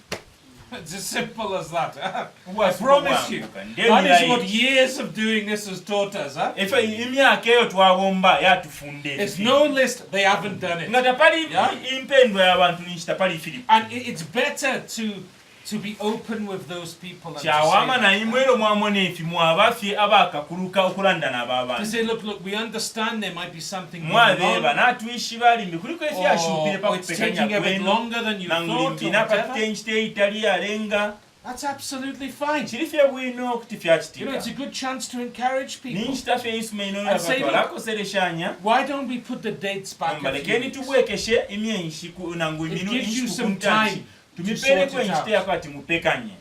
It's as simple as that. I Bwasi promise you. bwanguka. That is what Ndemira years of doing this has taught us. Huh? efe imyaka eyo twabomba yatufunde. It's no list, they haven't done it. Nga tapali Yeah. impendwa y'abantu ninshi tapali filipu. And it's better to be open with those people and to Kyawama say, na imwero mwamone ifi mwabafye abakakuluka okulanda to n'ababantu. say, look, we understand there might be something going Mwabeba on, n'atuishi balimbi kuliko efi ashupire or it's taking pakupekanya a bit kwenu. longer than you thought, or Nangulimbi napatite whatever. enchite itali yalenga. That's absolutely fine. Chiri fye bwino okuti fye You know, it's a akitika. good chance to encourage people. Ninshita fye isuma ino And say, yabatwalakosereshanya. Why don't we put the dates back a few Mbalekeni weeks? tubwekeshe imyenshi nangu It iminu gives you inshiku some kuntanchi. time to Tumipere sort kwe it nchite out. yakati mupekanye.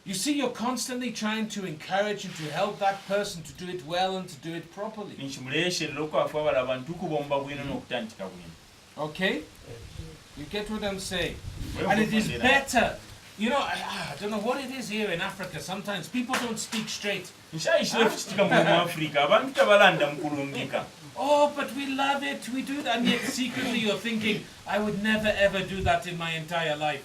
You see, you're constantly trying to encourage and to help that person to do it well and to do it properly. Ninshimulesherera okwafu abala abantu kubomba bwino n'okutandika bwino. Okay? You get what I'm saying? And it is better. You know, I don't know what it is here in Africa. Sometimes people don't speak straight. Nshayishire kuchitika mu Afrika abantu tabalanda mukulungika. Oh, but we love it. We do that. And yet secretly you're thinking, I would never ever do that in my entire life.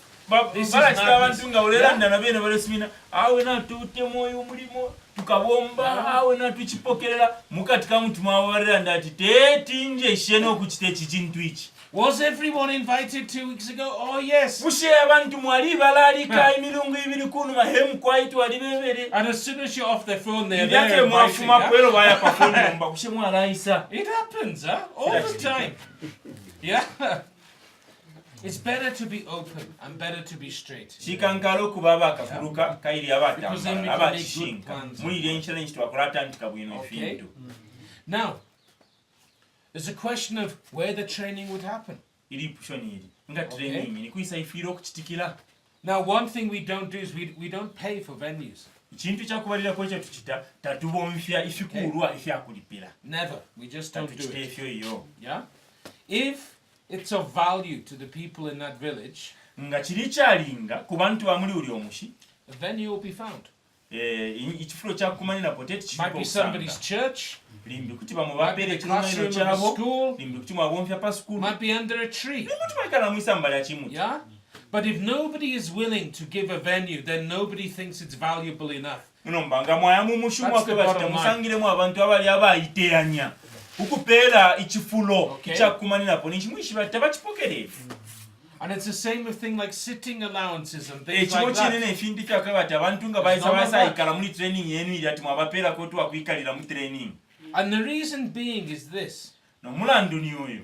This is barakita madness. abantu nga olera nabene balesmina awe natute moyo mulimo tukabomba awe natukipokerera mukati kamutima wabalera ndati tetinje shene okukite ekintu iki. Was everyone invited 2 weeks ago? Oh yes. Bushe abantu mwali balalika emilungu ibiri kunu mahemu kwaitu wali bebere. And as soon as you're off their phone, they're Yake there mwafuma inviting, kwelo baya pa phone number bushe mwalaisa. It happens, huh? All the time. Yeah. It's better to be open and better to be straight. Chikankalo kubaba akafuruka kairi Because then we abata can make good plans. mwiri challenge twakolata ntikabwino Okay. fintu. Now, there's a question of where the training would happen. Iri pushoni iri nga training ni kuisa ifiro kuchitikira. Now, one thing we don't do is we don't pay for venues. Chintu chakubalira kwecha tuchita tatubomfya ifikulwa ifyakulipira. Never. We just don't do Tuchite it. ifyo iyo. Yeah? If it's of value to the people in that village, Nga chiri chalinga ku bantu bamuli uli omushi. a venue will be found. Ichifulo chakumanira potete chipo. Might be somebody's church, Limbi kuti bamwe might be bapere the chino classroom of a chabo. school, Limbi kuti mwabomfya pa school. might be under a tree. Limbi tumekana mwisambala chimuti. Yeah? But if nobody is willing to give a venue, then nobody thinks it's valuable enough. Nombanga mwayamu mushumu That's the akwe bottom batita line. musangiremu abantu abali abayiteanya. Ukupera ichifulo Okay. chakumanira po nichimwishi batabachipokerefu. And it's the same with things like sitting allowances and things Ekimo like kinene that. efindi kyakabati abantu nga bayisa None of basa that. ikala muri training yenu ili ati mwabapera ko twakuikalira mu training. And the reason being is this. No mulandu ni oyo.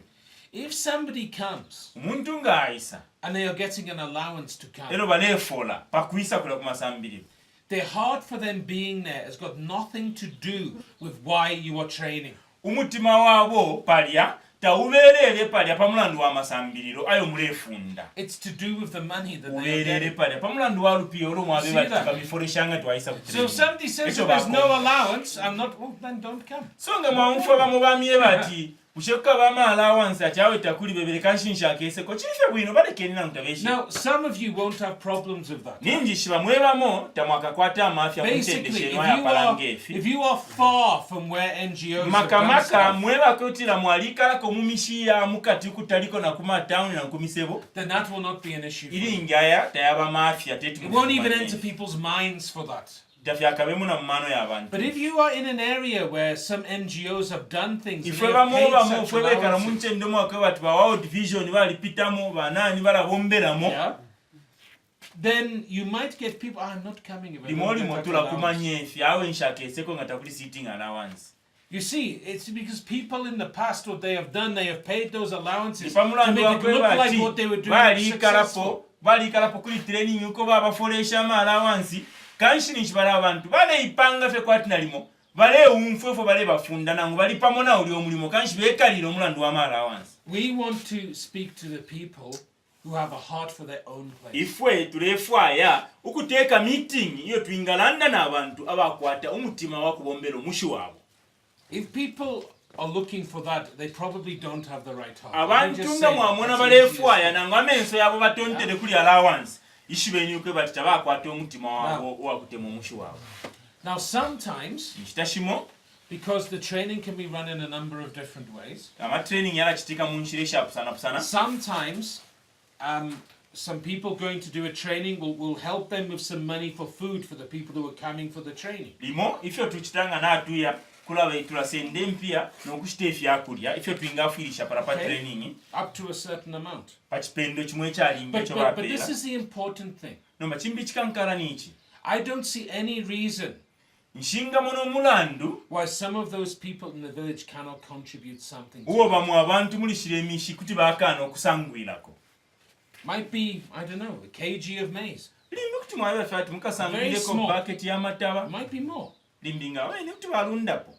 If somebody comes Omuntu nga ayisa and they are getting an allowance to come, ero balefola pakuisa kula ku masambiri. their heart for them being there has got nothing to do with why you are training. Umutima wabo palya tauberere palya pamulandu wa masambiriro ayo mulefunda. It's to do with the money that they are Uberere getting. palya pamulandu wa lupiyo olo mwabe See bati that? kabiforeshanga twaisa ku So training. if somebody says Echo that there's bako. no allowance, I'm not, well, then don't come. So nga mwamfa bamubamye bati ushekuka bama allowance achawe takuli bebere kanshinsha kese ko chife bwino balekenina mutabeshi. Now, some of you won't have problems with that. Ninji shiba mwebamo tamwaka kwata mafya Basically, kutendeshe ya palangefi. if you are far from where NGOs have done Makamaka stuff, mweba kutira mwalika ko mumishiya mukati kutaliko na kuma town na kumisebo. then that will not be an issue for Ili you. ngaya tayaba mafya tetu. It won't even enter people's minds for that. Tafya kabemu na mmano ya abantu. But if you are in an area where some NGOs have done things, and they Ifwe have paid bamoba such mufwe bekala allowances, munche ndomo akaba tuba World Vision bali pitamo banani bala bomberamo. yeah, then you might get people, I'm not coming if I don't Limoli get that motula allowance. kumanye fi awe nshake seko ngatakuli sitting allowance. You see, it's because people in the past, what they have done, they have paid those allowances to Ipamulandu make it wakwe look like bati what they were doing bali was successful. kalapo bali kalapo kuli training uko baba foresha ma allowance kanshini chibala abantu bale ipanga fe kwati nalimo bale umfwefo bale bafunda nangu bali pamona uli omulimo kanshi bekalira omulandu wa ma allowance. We want to speak to the people who have a heart for their own place. Ifwe tulefwaya ukuteka meeting iyo tuingalanda na abantu abakwata umutima wakubombera omushu wabo. If people are looking for that, they probably don't have the right heart. Abantu nga mwamona balefwaya nangu amenso yabo batontere kuli allowance ishibenyuke bati tabakwata omutima wabo wakutema omushu wabo. Now sometimes, Nchitashimo because the training can be run in a number of different ways, ama training yala chitika munchiresha pusana. sometimes some people going to do a training will help them with some money for food for the people who are coming for the training. Limo ifyo tuchitanga natuya kulaba itula sende mpia nokushite efyakulya ifyo tuingafirisha para pa Okay. training Up to a certain amount. pachipendo chimwe chalinga But, cho but bapera. this is the important thing. Nomba chimbi chikankara nichi I don't see any reason nshinga mono mulandu why some of those people in the village cannot contribute something to uwo it. bamu abantu mulishire emishi kuti bakana okusangwirako. Might be, I don't know, a kg of maize. Limbi kuti mwabe fati mukasangwireko small. bucket ya mataba. Might be more. Limbi nga wene kuti balundapo.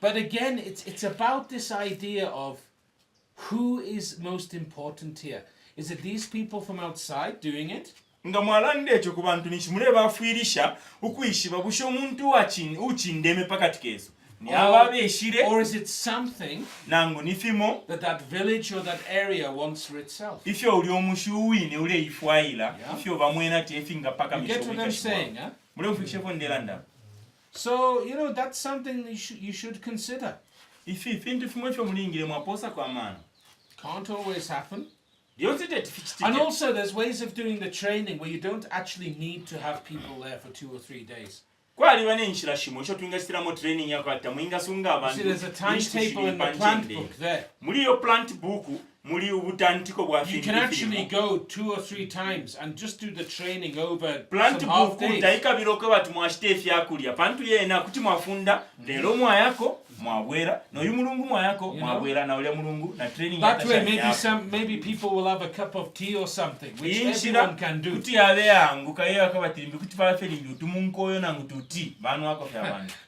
But again, it's about this idea of who is most important here. Is it these people from outside doing it? Nga mwalande echo ku bantu nichimule bafirisha ukuyishiba busho omuntu uchindeme pakati keso. Ni ababeshire Or is it something nangu nifimo that village or that area wants for itself? ifyo uli omushuwine ule ifwaila Yeah. ifyo bamwena tefinga paka You get what I'm saying, huh? mule mfikishefo ndelanda. So, you know, that's something you should consider. Ifi fintu fimwe fyo mulingire mwaposa kwa mana. Can't always happen. And also there's ways of doing the training where you don't actually need to have people there for 2 or 3 days. See, there's a timetable in the plant book there. You can actually go 2 or 3 times and just do the training over some half days. That way maybe people will have a cup of tea or something, which everyone can do.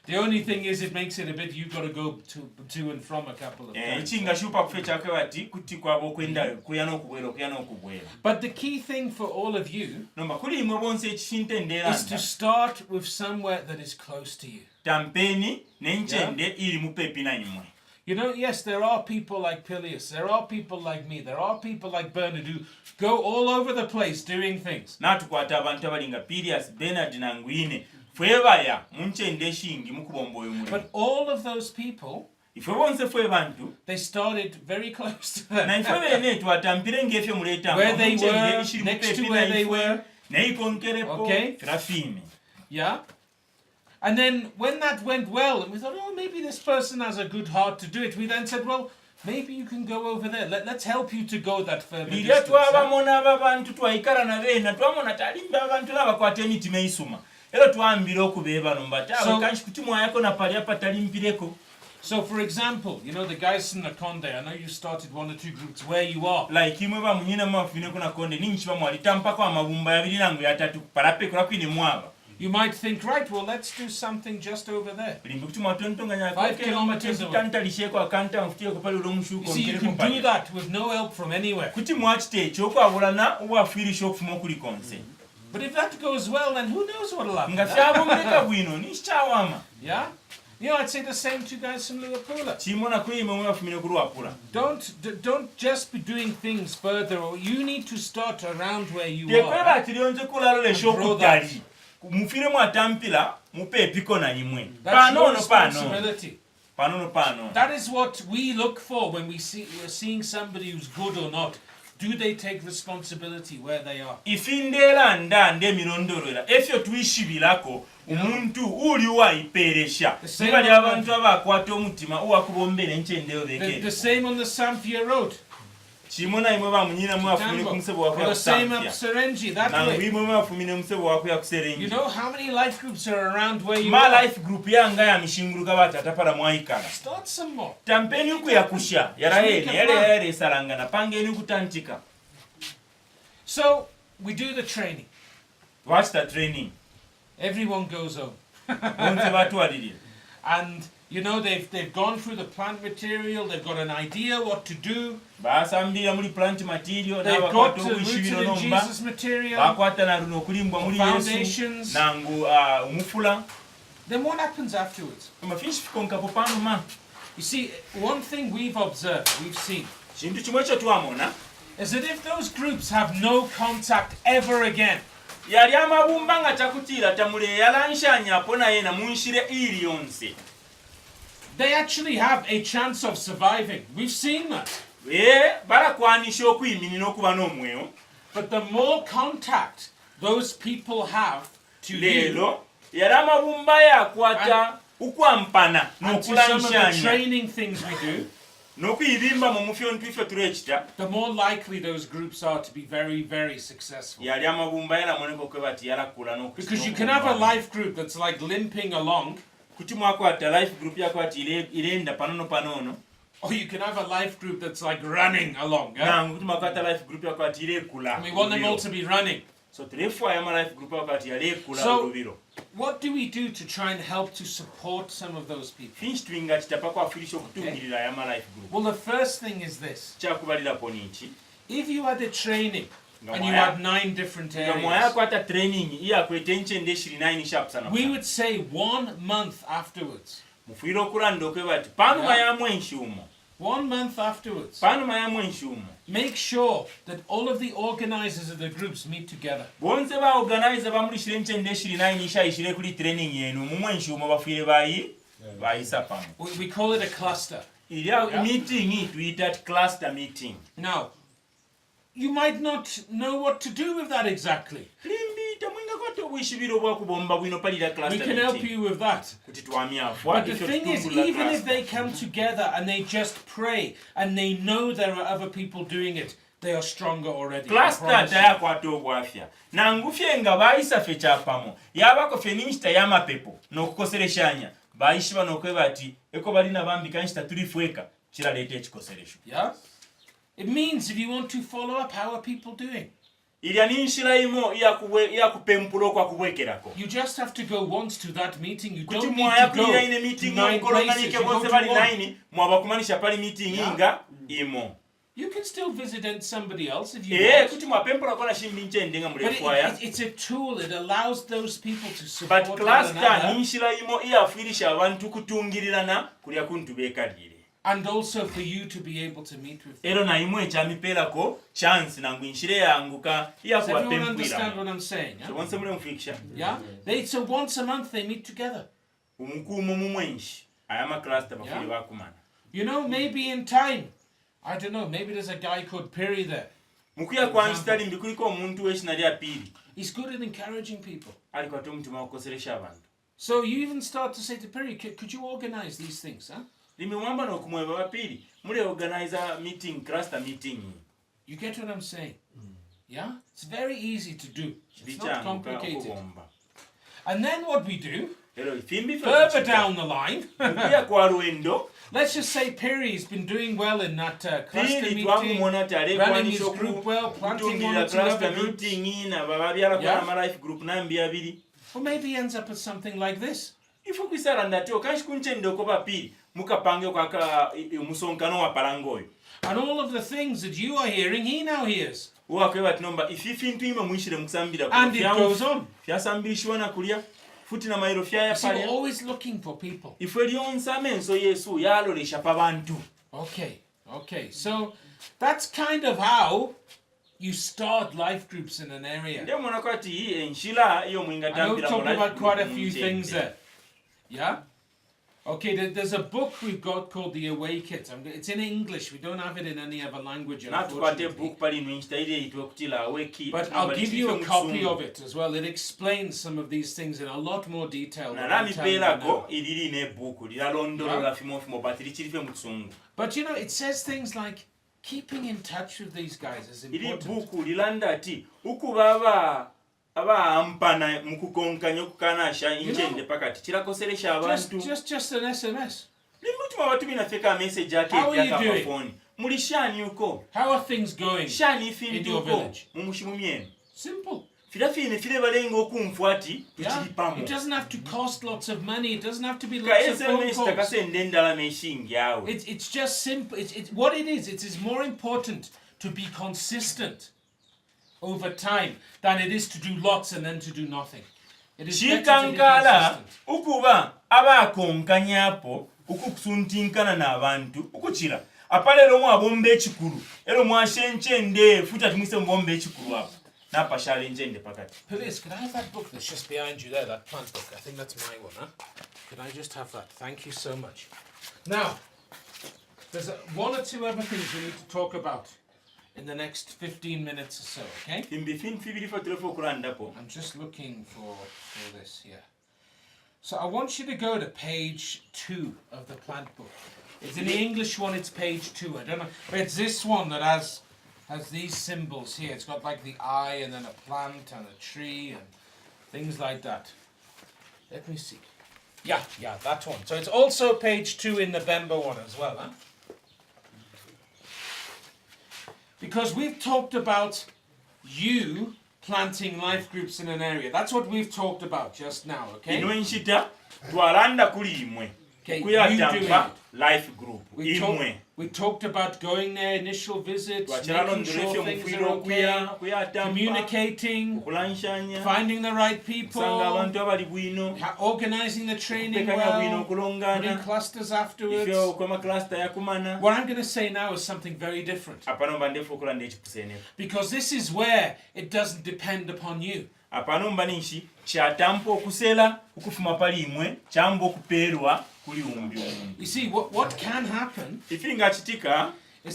The only thing is it makes it a bit, you've got to go to and from a couple of times. But the key thing for all of you is to start with somewhere that is close to you. You know, yes, there are people like Pilius, there are people like me, there are people like Bernard who go all over the place doing things. But all of those people, they started very close to them. Where they were, next to where they were. Okay? Yeah? And then when that went well, and we thought, oh, maybe this person has a good heart to do it, we then said, well, maybe you can go over there. Let's help you to go that further distance. So for example, you know, the guys in the Conde, I know you started 1 or 2 groups where you are. Like you might think, right, well, let's do something just over there. 5 kilometers away. You see, you can do that with no help from anywhere. But if that goes well, then who knows what will happen? Yeah? You know, I'd say the same to you guys from Liverpool. Don't just be doing things further. You need to start around where you are. And grow that. That's your responsibility. That is what we look for when we're seeing somebody who's good or not. Do they take responsibility where they are? The same on the Samphia Road. Or the same up Serenji, that way. You know how many life groups are around where you are? Start some more. So, we do the training. What's the training? Everyone goes home. And you know, they've gone through the plant material, they've got an idea what to do. They've got the rooted in Jesus material, foundations. Then what happens afterwards? You see, one thing we've observed, we've seen, is that if those groups have no contact ever again, they actually have a chance of surviving. We've seen that. But the more contact those people have to you, and to some of the training things we do, the more likely those groups are to be very, very successful. Because you can have a life group that's like limping along, or you can have a life group that's like running along. Yeah? And we want them all to be running. So what do we do to try and help to support some of those people? Okay. Well, the first thing is this. If you had a training and you had 9 different areas, we would say 1 month afterwards. 1 month afterwards, make sure that all of the organizers of the groups meet together. We call it a cluster. Yeah? Meeting, we that cluster meeting. Now, you might not know what to do with that exactly. We can help you with that. But the thing is, even if they come together and they just pray and they know there are other people doing it, they are stronger already. Cluster yakwata obwafya. Nangufye nga bayisa fe kyapamo. Yabako fe ninsta y'amapepo n'okukosereshanya. Bayishiba n'okweba ati eko balina bambi kanshita tulifweka kiraleeta ekikoseresho. Yeah? It means if you want to follow up, how are people doing? You just have to go once to that meeting. You don't need to go to 9 places. You can still visit somebody else if you want. But it's a tool. It allows those people to support one another. And also for you to be able to meet with them. Does everyone understand what I'm saying? Yeah? So once a month they meet together. Yeah? You know, maybe in time, I don't know, maybe there's a guy called Perry there. He's good at encouraging people. So you even start to say to Perry, could you organize these things? Huh? You get what I'm saying? Yeah? It's very easy to do. It's not complicated. And then what we do, further down the line, let's just say Perry's been doing well in that cluster meeting, running his group well, planting one or two other groups. Yeah? Or maybe he ends up with something like this. And all of the things that you are hearing, he now hears. And it goes on. See, always looking for people. Okay. So that's kind of how you start life groups in an area. I know we've talked about quite a few things there. Yeah? Okay, there's a book we've got called The Awake It. It's in English. We don't have it in any other language, unfortunately. But I'll give you a copy of it as well. It explains some of these things in a lot more detail than I'm telling you now. But you know, it says things like, keeping in touch with these guys is important. Just an SMS. How are you doing? How are things going in your village? Simple. Yeah. It doesn't have to cost lots of money. It doesn't have to be lots of phone calls. It's just simple. What it is more important to be consistent over time than it is to do lots and then to do nothing. It is better to be consistent. Ukuba abakonkanyapo ukukusuntinkana n'abantu ukuchira apalero mu abombe ekikulu ero mwashenche nde futa tumise mbombe ekikulu hapo napa challenge nde pakati. Please, could I have that book that's just behind you there, that plant book? I think that's my one, huh? Could I just have that? Thank you so much. Now, there's one or two other things we need to talk about in the next 15 minutes or so, okay? I'm just looking for this here. So I want you to go to page 2 of the plant book. It's in the English one, it's page 2. I don't know, but it's this one that has these symbols here. It's got like the eye and then a plant and a tree and things like that. Let me see. Yeah, that one. So it's also page 2 in the Bemba one as well, huh? Because we've talked about you planting life groups in an area. That's what we've talked about just now, okay? Okay, you doing it. Life group. We talked about going there, initial visits, making sure things are okay, communicating, finding the right people, organizing the training well, putting clusters afterwards. What I'm going to say now is something very different. Because this is where it doesn't depend upon you. You see, what can happen is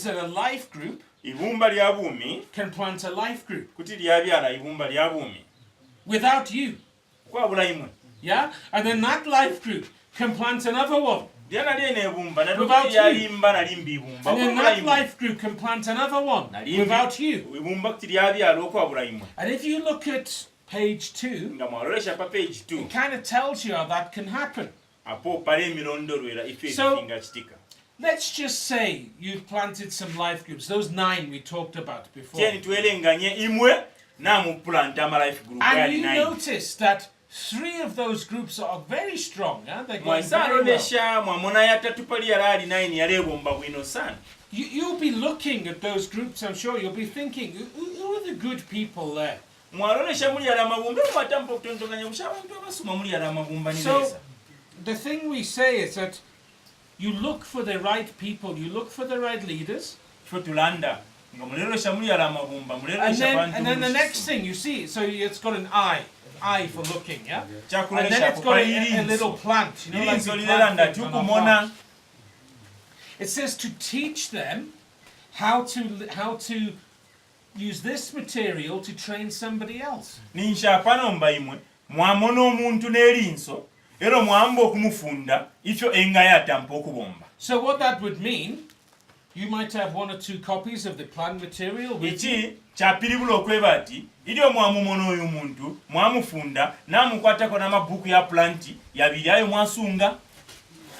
that a life group ibumba lya bumi can plant a life group kuti lyabyala ibumba lya bumi without you. kwabula imwe. Yeah? And then that life group can plant another one. lyana lyene ebumba Without you. lyalimba nalimba ibumba And then that life group can plant another one without you. ibumba kuti lyabyala okwabula imwe. And if you look at page 2, nga mwalolesha pa page 2 it kind of tells you how that can happen. apo pale emirondolwera ife So- ebifinga kitika. Let's just say you've planted some life groups, those 9 we talked about before. kyeni twelenganye imwe namupulanta ama life group And yali you 9. notice that 3 of those groups are very strong. They're going very well. mwasalolesha mwamona yatatu pali yali ali 9 yali ebomba bwino sana. You'll be looking at those groups, I'm sure. You'll be thinking, who are the good people there? mwalolesha muli yali amabumba mwatampa okutondoganya busha abantu abasoma muli yali amabumba So, nibesa. the thing we say is that you look for the right people, you look for the right leaders, Fo tulanda nga mulolesha muli yali amabumba mulolesha abantu. and then the next thing you see, so it's got an eye for looking, yeah? And then kyakulolesha it's got a little plant, you know, like ilinso we liranda plant things on our tukumona. farms. It says to teach them how to use this material to train somebody else. Ninshapanomba imwe mwamona omuntu n'erinso era mwamba okumufunda ifyo enga yatampa okubomba. So what that would mean, you might have 1 or 2 copies of the plant material with you. Iki kyapiribula okweba ati ilio mwamumona oyo muntu mwamufunda namukwatako n'amabuku ya planti yabiri ayo mwasunga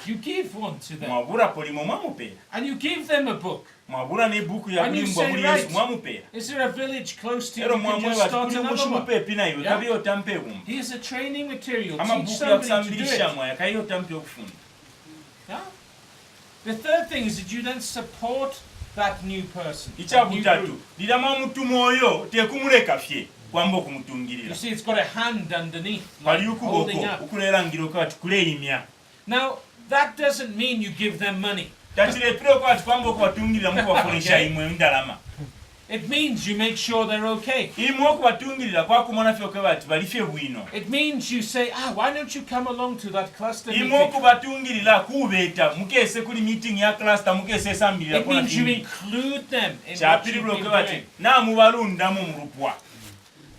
You give 1 to them. mwabura polimo mwamupeera And you give them a book. mwabura n'ebuku ya And you kulimbwa say, muli right, Yesu mwamupeera is there a village close to you? era You can just mwamweba start another one. mumushimupa epina iwe Yeah. kabiyo tampa ebumba Here's a training material. Teach amabuku somebody to do yakusambirisha it. mwaya kayiyo tampa okufunda. Yeah? The third thing is that you then support that new person. that new Ikyabutatu group. lirama omutuma oyo tekumuleka fye kwamba You okumutungirira see, it's got a hand underneath, pali like holding ukuboko up. ukulerangira okwa ati kuleerimya. Now, that doesn't mean you give them money. Takireetera okwa ati kwamba okubatungirira mukubakolesha Okay. imwe ndalama. It means you make sure they're okay. Imwe okubatungirira kwakumona fye okweba ati balifye bwino. It means you say, why don't you come along to that cluster Imwe meeting? okubatungirira kubeeta mukeese kuli meeting ya cluster mukeese esambirira It kola means you kingi. include them in what Kyapiribula you've been okweba ati doing. naamubalundamu mu lupwa.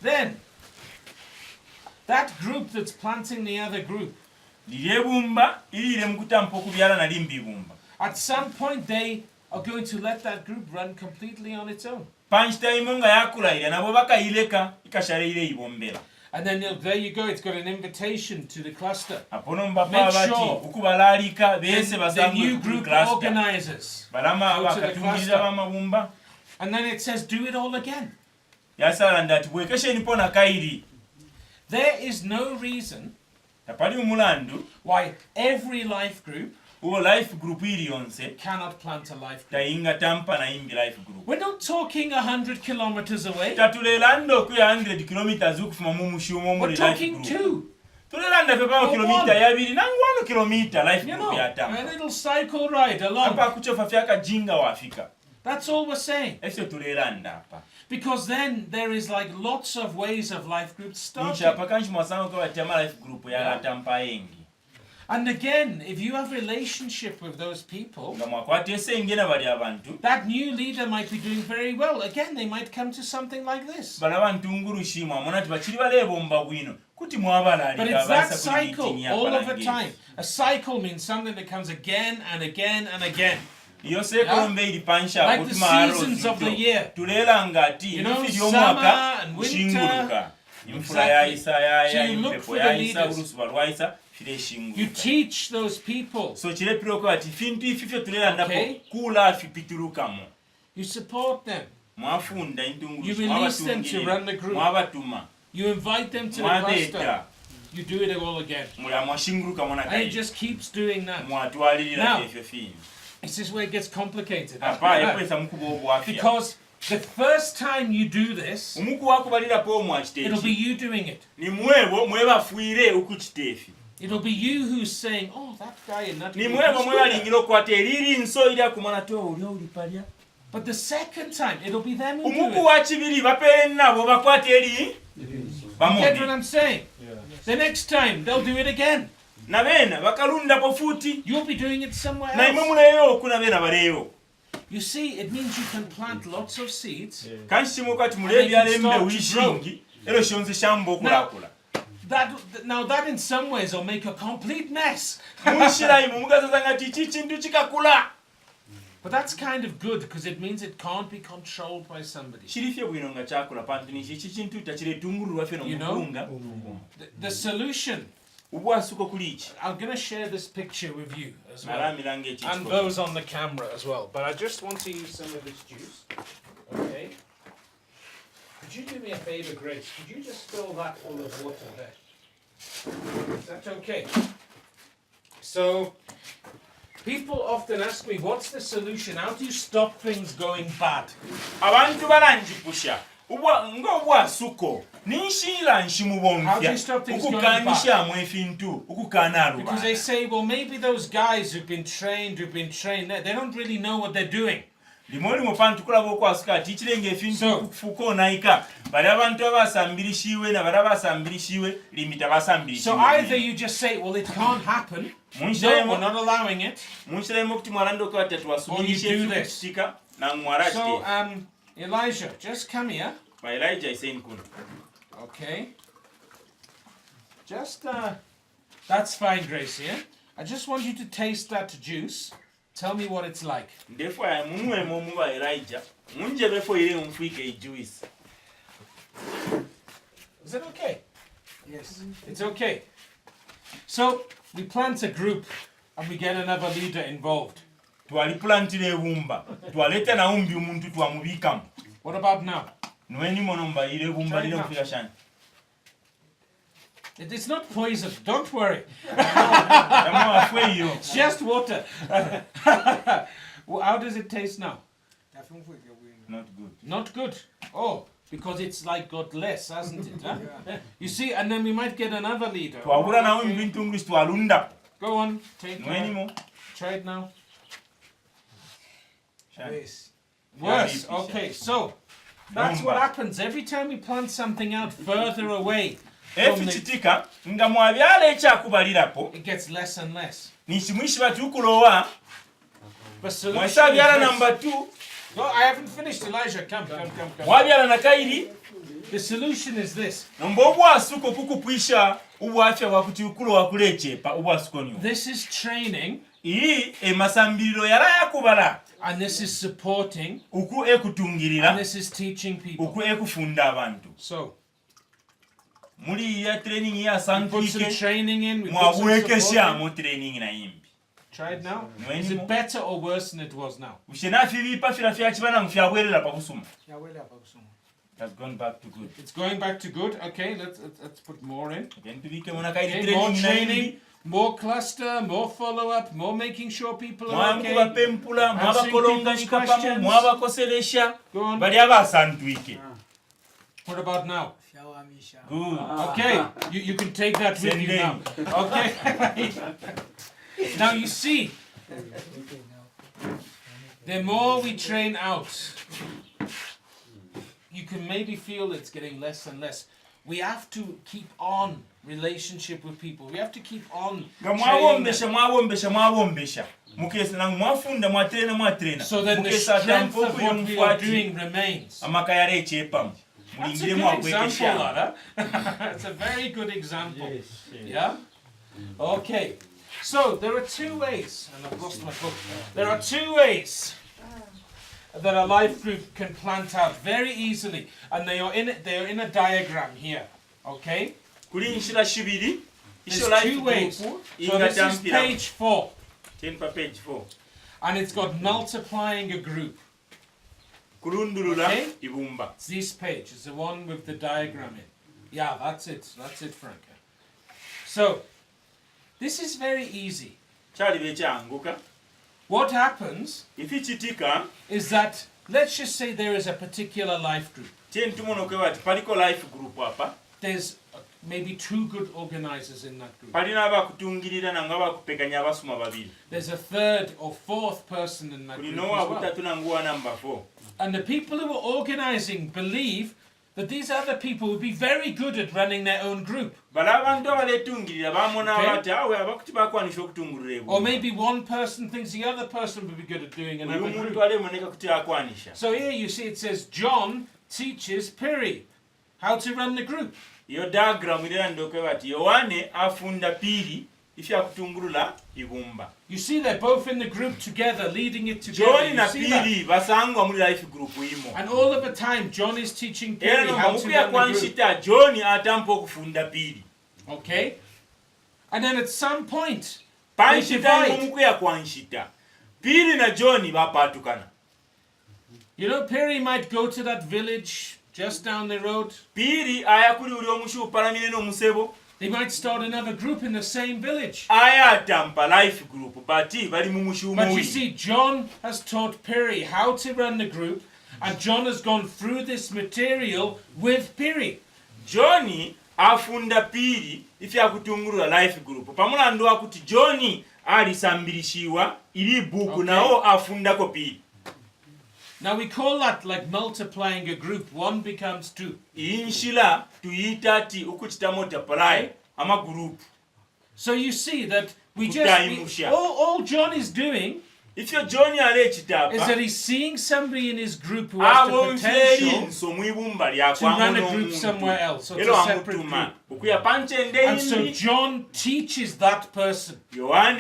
Then, that group that's planting the other group, Liri ebumba iriire mu kutampa okubyala nali mbibumba. at some point they are going to let that group run completely on its own. Punchtime nga yakulayira nabo bakayireka ikashaleire ibombera. And then there you go, it's got an invitation to the cluster. Apono mbapa Make bati sure okubalalika The, beese the basangwe new ku group cluster. organizers. Balama Go to the bakatungiriza cluster. bamabumba. And then it says, do it all again. Yasala ndati bwekeshe nipona kairi. There is no reason Tapali umulandu why every life group uwo life group iri yonse cannot plant a life group. tayinga tampa na imbi life group. We're not talking 100 kilometers away. Tatulelanda okuya 100 kilometers okufuma mu mushumo We're muri life talking group. 2. Tulelanda pe pa Or kilomita 1. yabiri nangu 1 kilometer life You group know, ya a tampa. little cycle ride along. Apa kuchofa fyaka jinga wa Afrika. That's all we're saying. Efyo tulelanda apa. Because then there is like lots of ways of life groups starting. Nchapa kanchi mwasango kwa chama life group ya Yeah. tampa yengi. And again, if you have relationship with those people, Nga mwakwate sengena bali abantu. that new leader might be doing very well. Again, they might come to something like this. Bala bantu ngurushimwa mwana tibachiri balebomba bwino. Kuti mwabala But it's that cycle all of the time. A cycle means something that comes again and again and again. Iyo sekolombe ili pansha Like the kutuma aro seasons of the year. Tulela ngati You know, mfiri summer omwaka and winter. shinguluka. Imfura Exactly. ya isa ya So ya you look impepo for ya the isa leaders. urusu balwaisa file You shinguluka. teach those people. So chile piroko ati fintu ififyo tulela ndapo Okay. kula fipitirukamu. You support them. Mwafunda intungulusu. You release them to run the group. Mwabatuma. You invite them to the cluster. Mwabeta. You do it all again. Mula mwashinguluka mwana And it kai. just keeps doing that. Mwatualilira Now, efyo fini. This is where it gets complicated. Apa ekwesa mukubo obwafya. Because the first time you do this, Omuku wakubalira po mwa it'll be kitefi. you doing it. Ni mwebo mwebafuire uku kitefi. It'll be you who's saying, oh, that guy in that Ni group mwebo is good." mwebalingira okwata eriri nso iri akumana to ulio ulipalya. But the second time, it'll be them who do Omuku it. wa kibiri bapere nabo bakwata eri. You get what Bamondi. I'm saying? The next time, they'll do it again. Na bena bakalunda po futi. You'll be doing it somewhere Na imwe else. muleyo okuna bena baleyo. You see, it means you can plant lots of seeds. Now that in some ways will make a complete mess. But that's kind of good because it means it can't be controlled by somebody. You know, the solution. I'm going to share this picture with you as well. And those on the camera as well. But I just want to use some of this juice. Okay. Could you do me a favor, Grace? Could you just fill that full of water there? Is that okay? So, people often ask me, what's the solution? How do you stop things going bad? How do you stop things going bad? Because they say, well, maybe those guys who've been trained, they don't really know what they're doing. So either you just say, well, it can't happen, no, we're not allowing it, or you do this. So, Elijah, just come here. Okay. Just, that's fine, Gracie. Yeah? I just want you to taste that juice. Tell me what it's like. Is it okay? Yes. It's okay. So, we plant a group and we get another leader involved. What about now? It's not poison, don't worry. It's just water. How does it taste now? Not good. Not good. Oh, because it's like got less, hasn't it? Huh? You see, and then we might get another leader. Go on, take it. Try it now. Worse. Okay, so that's what happens every time we plant something out further away. It gets less and less. But solution number 2. No, I haven't finished, Elijah. Come. The solution is this. This is training. And this is supporting. And this is teaching people. So, we put some training in. We put some support in. Try it now. Is it better or worse than it was now? That's gone back to good. It's going back to good. Okay, let's put more in. Okay, more training, more cluster, more follow-up, more making sure people are okay. Answering people's questions. Go on. What about now? Good. Okay, you can take that with you now. Okay. Now you see, the more we train out, you can maybe feel it's getting less and less. We have to keep on relationship with people. We have to keep on training them. So then the strength of what we are doing remains. That's a good example, Lara. It's a very good example. Yeah? Okay. So, there are 2 ways, and I've lost my book. There are 2 ways that a life group can plant out very easily, and they are in a diagram here. Okay? There's 2 ways. So this is page 4. And it's got multiplying a group. Okay? It's this page. It's the one with the diagram in. Yeah, that's it. That's it, Frank. So, this is very easy. What happens is that, let's just say there is a particular life group. There's maybe 2 good organizers in that group. There's a 3rd or 4th person in that group as well. And the people who are organizing believe that these other people would be very good at running their own group. Or maybe one person thinks the other person would be good at doing another group. So here you see it says John teaches Piri how to run the group. You see they're both in the group together, leading it together. You see that? And all of the time, John is teaching Piri how to run the group. Okay? And then at some point, they divide. You know, Piri might go to that village just down the road. They might start another group in the same village. But you see, John has taught Piri how to run the group, and John has gone through this material with Piri. Johnny afunda Piri ifya kutungurula life group. Pamulandu akuti Johnny alisambilishiwa ili buku nao afunda ko Piri. Now we call that like multiplying a group. One becomes two. Inshila tuitati ukuchita multiply ama group. So you see that all John is doing if your Johnny is that he's seeing somebody in his group who has the potential to run a group somewhere else, or a separate group. And so John teaches that person. And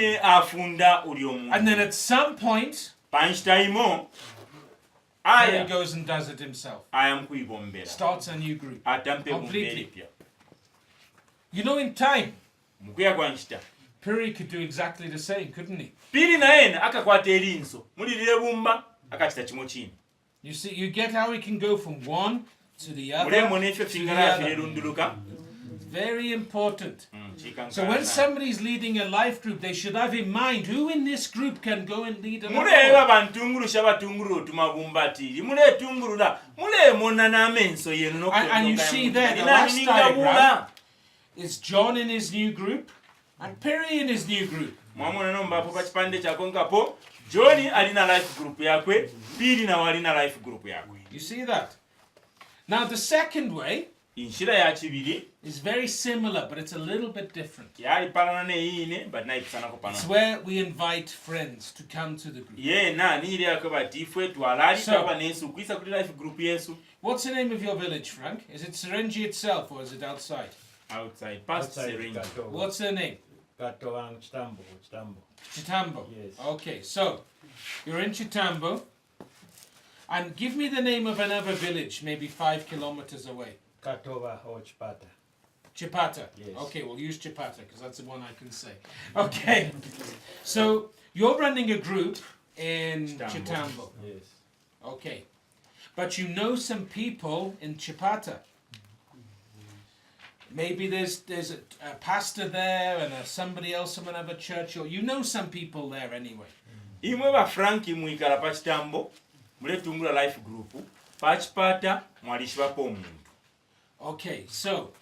then at some point, he goes and does it himself. Starts a new group. Completely. You know, in time, Piri could do exactly the same, couldn't he? You see, you get how he can go from one to the other. Very important. So when somebody's leading a life group, they should have in mind who in this group can go and lead another one. And you see there, the last diagram is John in his new group and Piri in his new group. You see that? Now the second way is very similar, but it's a little bit different. It's where we invite friends to come to the group. So, what's the name of your village, Frank? Is it Serenji itself or is it outside? Outside, past Serenji. What's their name? Chitambo. Yes. Okay, so you're in Chitambo. And give me the name of another village, maybe 5 kilometers away. Katova or Chipata. Chipata. Yes. Okay, we'll use Chipata because that's the one I can say. Okay. So you're running a group in Chitambo. Yes. Okay. But you know some people in Chipata. Maybe there's a pastor there and somebody else from another church, or you know some people there anyway. Imwe ba Franki muikala pa Chitambo, muletungula life group, pa Chipata mwalishiwapo omuntu. Okay, so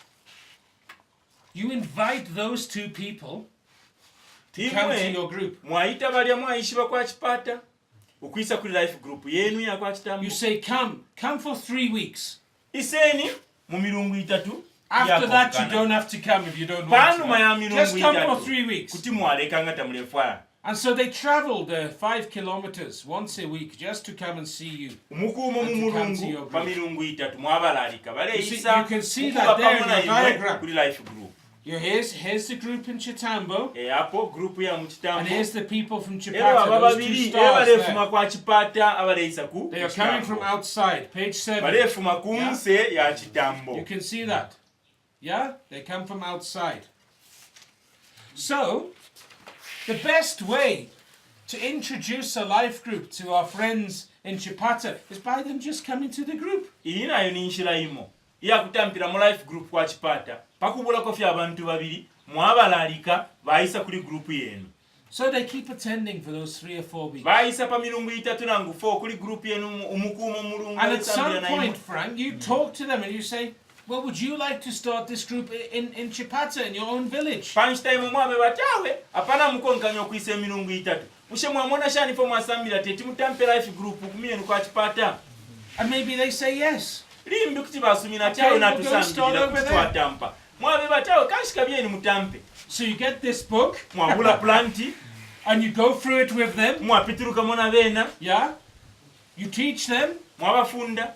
you invite those two people to come to your group. Mwaita balya mwaishiba kwa Chipata, ukwisa kuli life group yenu ya kwa Chitambo. You say come for 3 weeks. Iseni mu milungu itatu. After that you don't have to come if you don't want to. Just come for 3 weeks. Kuti mwalekanga tamulefwa. And so they traveled 5 kilometers once a week just to come and see you. You can see that there in the diagram. Here's the group in Chitambo. And here's the people from Chipata. Those 2 stars there. They are coming from outside. Page 7. Yeah? You can see that. Yeah? They come from outside. So, the best way to introduce a life group to our friends in Chipata is by them just coming to the group. So they keep attending for those 3 or 4 weeks. And at some point, Frank, you talk to them and you say, well, would you like to start this group in Chipata, in your own village? And maybe they say yes. limbi kuti basumina Okay, chawo we'll go natusambira start over kuti there. twatampa mwabe batawo kashika byeni mutampe So you get this book mwabula planti and you go through it with them. mwapituruka mona bena Yeah? You teach them. mwabafunda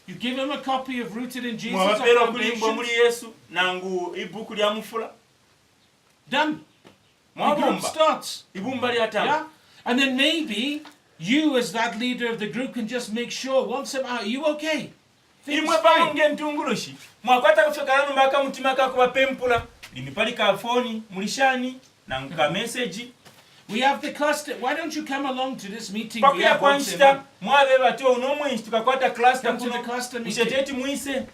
You give them a copy of Rooted in Jesus. mwabapera Our okulimbwa muri Foundations. Yesu nangu ibuku lya mufula Done. The group mwabomba starts. ibumba lyatamba Yeah? And then maybe you as that leader of the group can just make sure once a while, are you okay? Things imwe fine. bange ntungulushi mwakwata kufekana numbaka mutima kako bapempula limipali ka phone mulishani nangu ka message We have the cluster. Why don't you come along to this meeting? We pakuya have once a kwanchita month. mwabe batyo unomwinshi tukakwata cluster Come to the kuno cluster meeting. musheteti mwise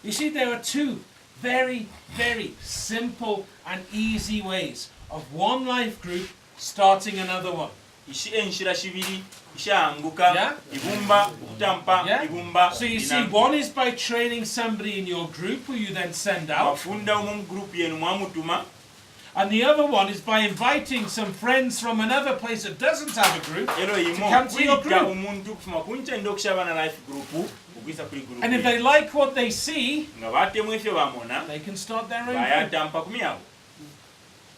You see, there are two very, very simple and easy ways of one life group starting another one. enshira shibiri ishanguka Yeah. ibumba okutampa Yeah? ibumba So you see, one is by training somebody in your group who you then send out. mafunda umu group yenu mwamutuma And the other one is by inviting some friends from another place that doesn't have a group. ero To imo come to your kwita group. umuntu kufuma kunchenda okushabana life group okuyisa kuri group And if they like what they see, nga batemu efyo bamona they can start their own group. bayatampa kumyawo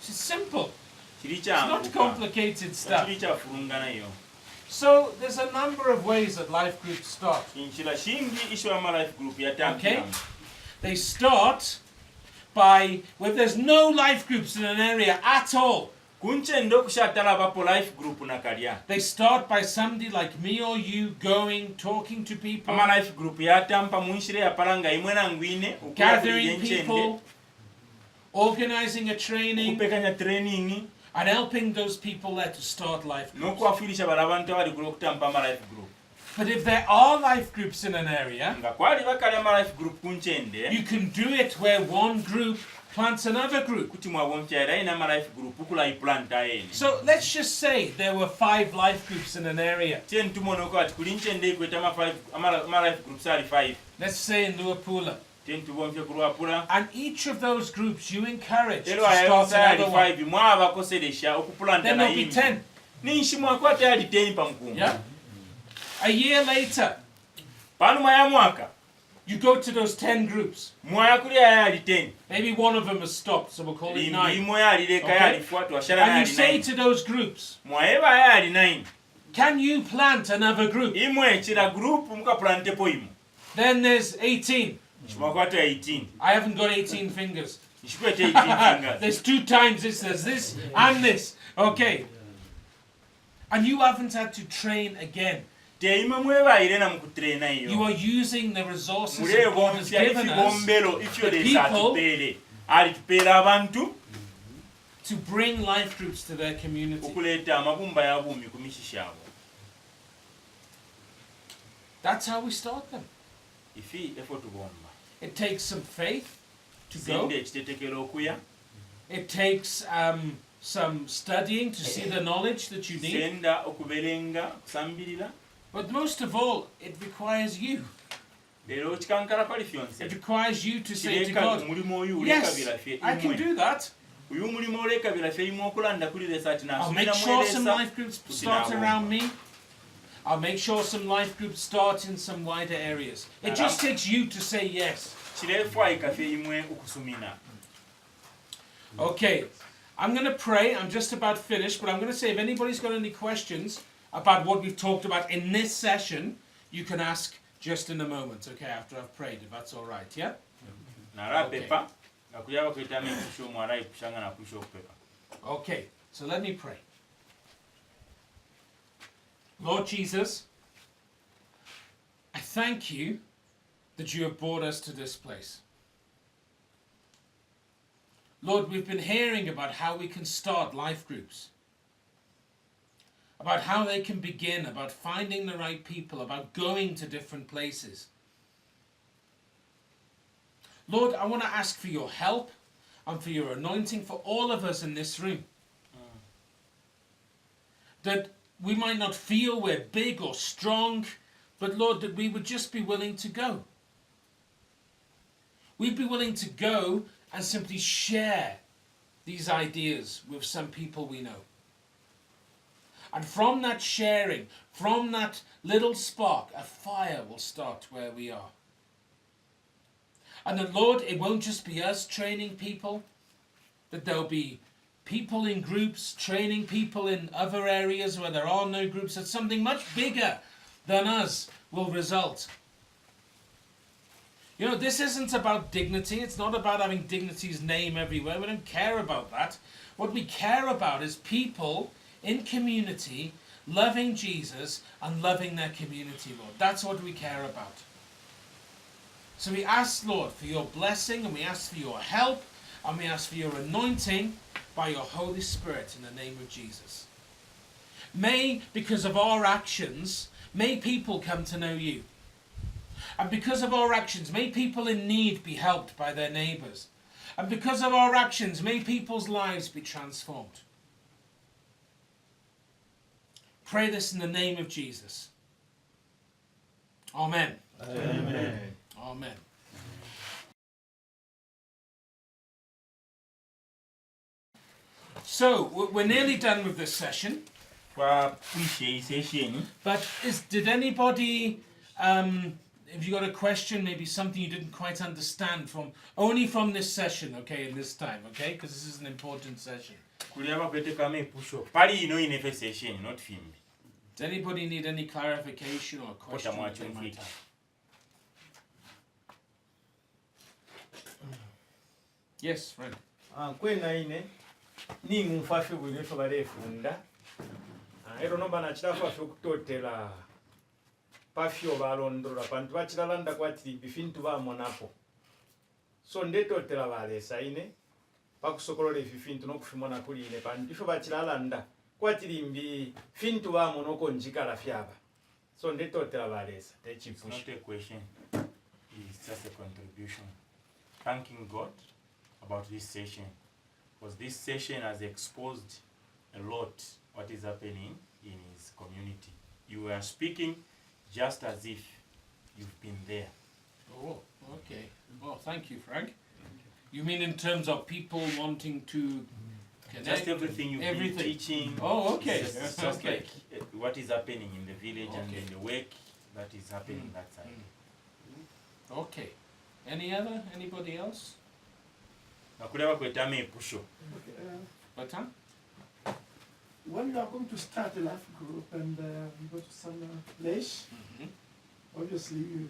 It's simple. kiri It's not kyanguka complicated stuff. kiri kyafulunganayo So there's a number of ways that life groups start. inshira shingi isho ama life group Okay. yatampiramu They start by, where there's no life groups in an area at all. kunchenda okushatala bapo life group nakalya They start by somebody like me or you going, talking to people, ama life group yatampa munshire yapalanga imwe nangwine gathering people, organizing a training, kupekanya training and helping those people there to start life groups. n'okwafirisha bala abantu abali kuli okutampa ama life group But if there are life groups in an area, nga kwali bakali ama life group kunchende you can do it where one group plants another group. kuti mwabonkyayira ina ama life group kula iplanta eni So let's just say there were 5 life groups in an area. kye ntumoneko ati kuli nchende ikweta ama life groups ali 5 Let's say in Luapula. kye ntubonke kulwapula And each of those groups you encourage to ero start ayonsa ali another one. 5 mwabakoseresha okupulanta Then there'll be nayimbi 10. ninshi mwakwata ali 10 pamukungu Yeah? A year later, pano mwaya mwaka you go to those 10 groups. mwaya kuli aya ali 10 Maybe one of them has stopped, so we'll call it limbi 9. imwe yalileka Okay. yalifuatwa ashara And you ali say 9 to those groups, mwayeba aya ali 9 can you plant another group? imwe chira group mukapulantepo imwe Then there's 18. mwakwata 18 I haven't got 18 fingers. nchikwete 18 fingers There's 2 times this, there's this and this. Okay. And you haven't had to train again. teimwe mwebayire na mukutrena You iyo are using the resources that mulebo God has mpya given us ifibombero ifyo the lesa people atupere alitupera abantu to bring life groups to their community. okuleta amabumba ya bumi ku mishishyabo That's how we start them. ifi efo tubomba It takes some faith to go. sinde ekitetekera okuya It takes some studying to see the knowledge that you need. senda okuberenga kusambirira But most of all, it requires you. lero kikankala pali fyonse It requires you to say to kireka God, omulimu oyu yes, ulekabira fye I can imwe do that. uyu mulimu olekabira fye imwe okulanda kuli lesa ati I'll make nasubira sure some mwelesa life groups start around me. I'll make sure some life groups start in some wider areas. It just takes you to say yes. kirefu ayika fye imwe okusumina Okay, I'm going to pray. I'm just about finished, but I'm going to say if anybody's got any questions about what we've talked about in this session, you can ask just in a moment, okay, after I've prayed, if that's all right, yeah? narapepa nga kuyaba kwetama ekusha omwarayi kushanga nakusha okupepa Okay, so let me pray. Lord Jesus, I thank you that you have brought us to this place. Lord, we've been hearing about how we can start life groups, about how they can begin, about finding the right people, about going to different places. Lord, I want to ask for your help and for your anointing for all of us in this room. That we might not feel we're big or strong, but Lord, that we would just be willing to go. We'd be willing to go and simply share these ideas with some people we know. And from that sharing, from that little spark, a fire will start where we are. And the Lord, it won't just be us training people, but there'll be people in groups training people in other areas where there are no groups. That something much bigger than us will result. You know, this isn't about dignity. It's not about having dignity's name everywhere. We don't care about that. What we care about is people in community loving Jesus and loving their community, Lord. That's what we care about. So we ask, Lord, for your blessing, and we ask for your help, and we ask for your anointing by your Holy Spirit in the name of Jesus. May, because of our actions, may people come to know you. And because of our actions, may people in need be helped by their neighbours. And because of our actions, may people's lives be transformed. Pray this in the name of Jesus. Amen. Amen. Amen. So, we're nearly done with this session. But did anybody, if you got a question, maybe something you didn't quite understand only from this session, okay, in this time, okay? Because this is an important session. Does anybody need any clarification or question that they might have? Yes, Frank. Kwenaine ningufafe bwenefe balefunda ero nomba nachirafafe okutotera pafyo balondora bantu bachilalanda kwatiri bifintu bamonapo so ndetotera balesaine bakusokolola ebifintu n'okufimona kuline bantu ifo bachilalanda kwatiri mbi fintu bamonoko njikala fyaba so ndetotera balesa It's not a question, it's just a contribution. Thanking God about this session, because this session has exposed a lot what is happening in his community. You are speaking just as if you've been there. Oh, okay. Well, thank you, Frank. You mean in terms of people wanting to connect? Just everything you've been teaching. Oh, okay. It's just like what is happening in the village and in the work that is happening that side. Okay. Anybody else? Okay, when you are going to start a life group and you go to some place, obviously you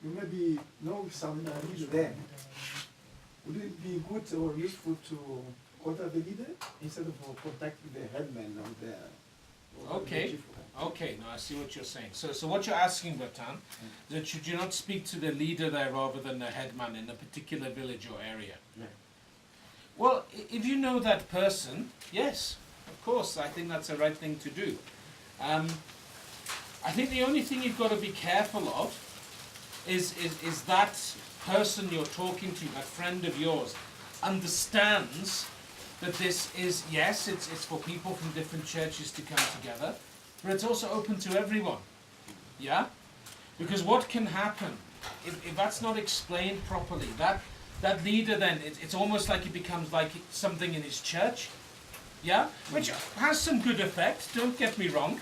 maybe know some leader there. Would it be good or useful to contact the leader instead of contacting the headman or the Okay. Okay, now I see what you're saying. So what you're asking, Bertan, that should you not speak to the leader there rather than the headman in a particular village or area? Yeah. Well, if you know that person, yes, of course, I think that's the right thing to do. I think the only thing you've got to be careful of is that person you're talking to, that friend of yours, understands that this is, yes, it's for people from different churches to come together, but it's also open to everyone. Yeah? Because what can happen, if that's not explained properly, that leader then, it's almost like it becomes like something in his church. Yeah? Which has some good effect, don't get me wrong,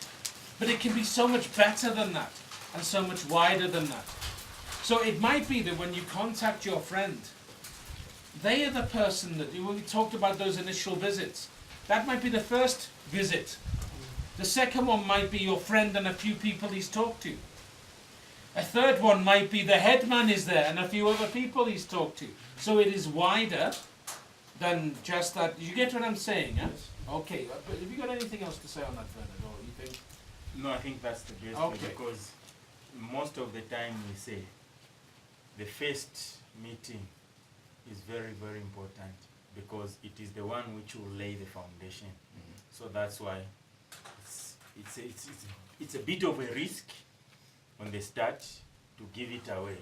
but it can be so much better than that, and so much wider than that. So it might be that when you contact your friend, they are the person that, when we talked about those initial visits, that might be the first visit. The second one might be your friend and a few people he's talked to. A third one might be the headman is there and a few other people he's talked to. So it is wider than just that. You get what I'm saying? Huh? Yes. Okay, but have you got anything else to say on that, Bernard, or you think? No, I think that's the best way, because most of the time we say the first meeting is very, very important, because it is the one which will lay the foundation. So that's why it's a bit of a risk on the start to give it away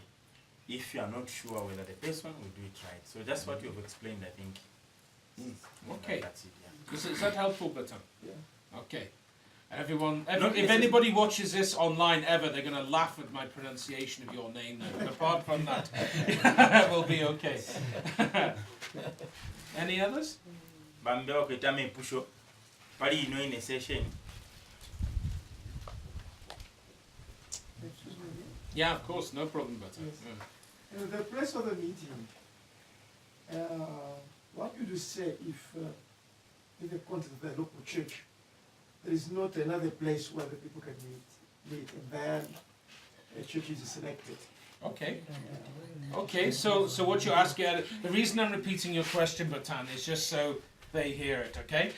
if you are not sure whether the person will do it right. So that's what you have explained, I think. Okay. That's it, yeah. Is that helpful, Bertrand? Yeah. Okay. If anybody watches this online ever, they're going to laugh at my pronunciation of your name now. But apart from that, we'll be okay. Any others? Yeah, of course, no problem, Bertrand. Yes. Yeah. The place of the meeting, what would you say if, in the context of the local church, there is not another place where the people can meet, and then a church is selected? Okay. Okay, so what you're asking, the reason I'm repeating your question, Batan, is just so they hear it, okay?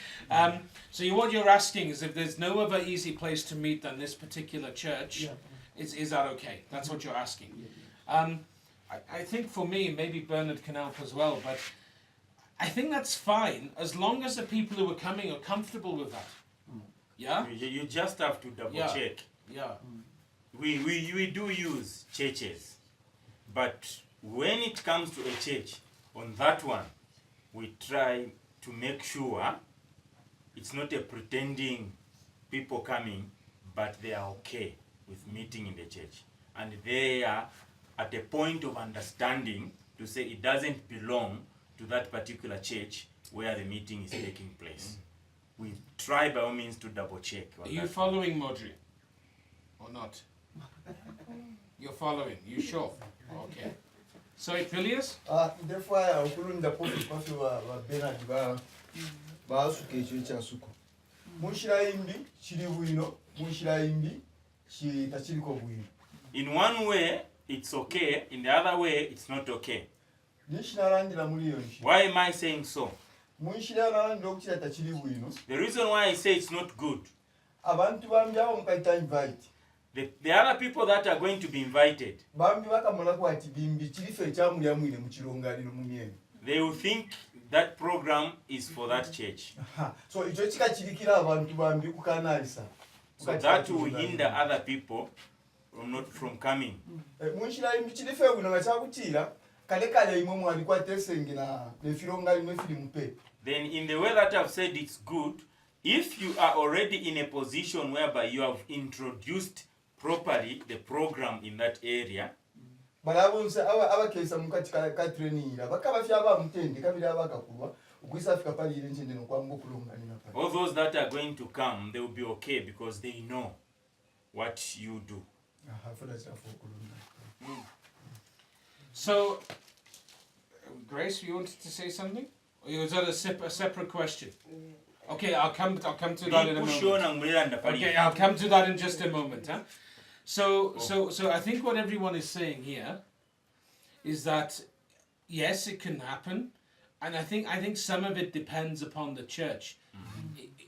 So what you're asking is if there's no other easy place to meet than this particular church, is that okay? That's what you're asking. I think for me, maybe Bernard can help as well, but I think that's fine as long as the people who are coming are comfortable with that. Yeah? You just have to double check. Yeah. We do use churches, but when it comes to a church, on that one, we try to make sure it's not a pretending people coming, but they are okay with meeting in the church. And they are at a point of understanding to say it doesn't belong to that particular church where the meeting is taking place. We try by all means to double check. Are you following, Modri? Or not? You're following, you sure? Okay. So, Philius? Therefore, I couldn't the post of Bernard Basuke Chasuko. Mushira imbi, Chiliwino, Mushira imbi, Chitachiko. In one way, it's okay. In the other way, it's not okay. Why am I saying so? The reason why I say it's not good, the other people that are going to be invited, they will think that program is for that church. So that will hinder other people from coming. Then in the way that I've said it's good, if you are already in a position whereby you have introduced properly the program in that area, all those that are going to come, they will be okay because they know what you do. So, Grace, you wanted to say something? Or was that a separate question? Okay, I'll come to that in a moment. Okay, I'll come to that in just a moment. Huh? So I think what everyone is saying here is that yes, it can happen, and I think some of it depends upon the church.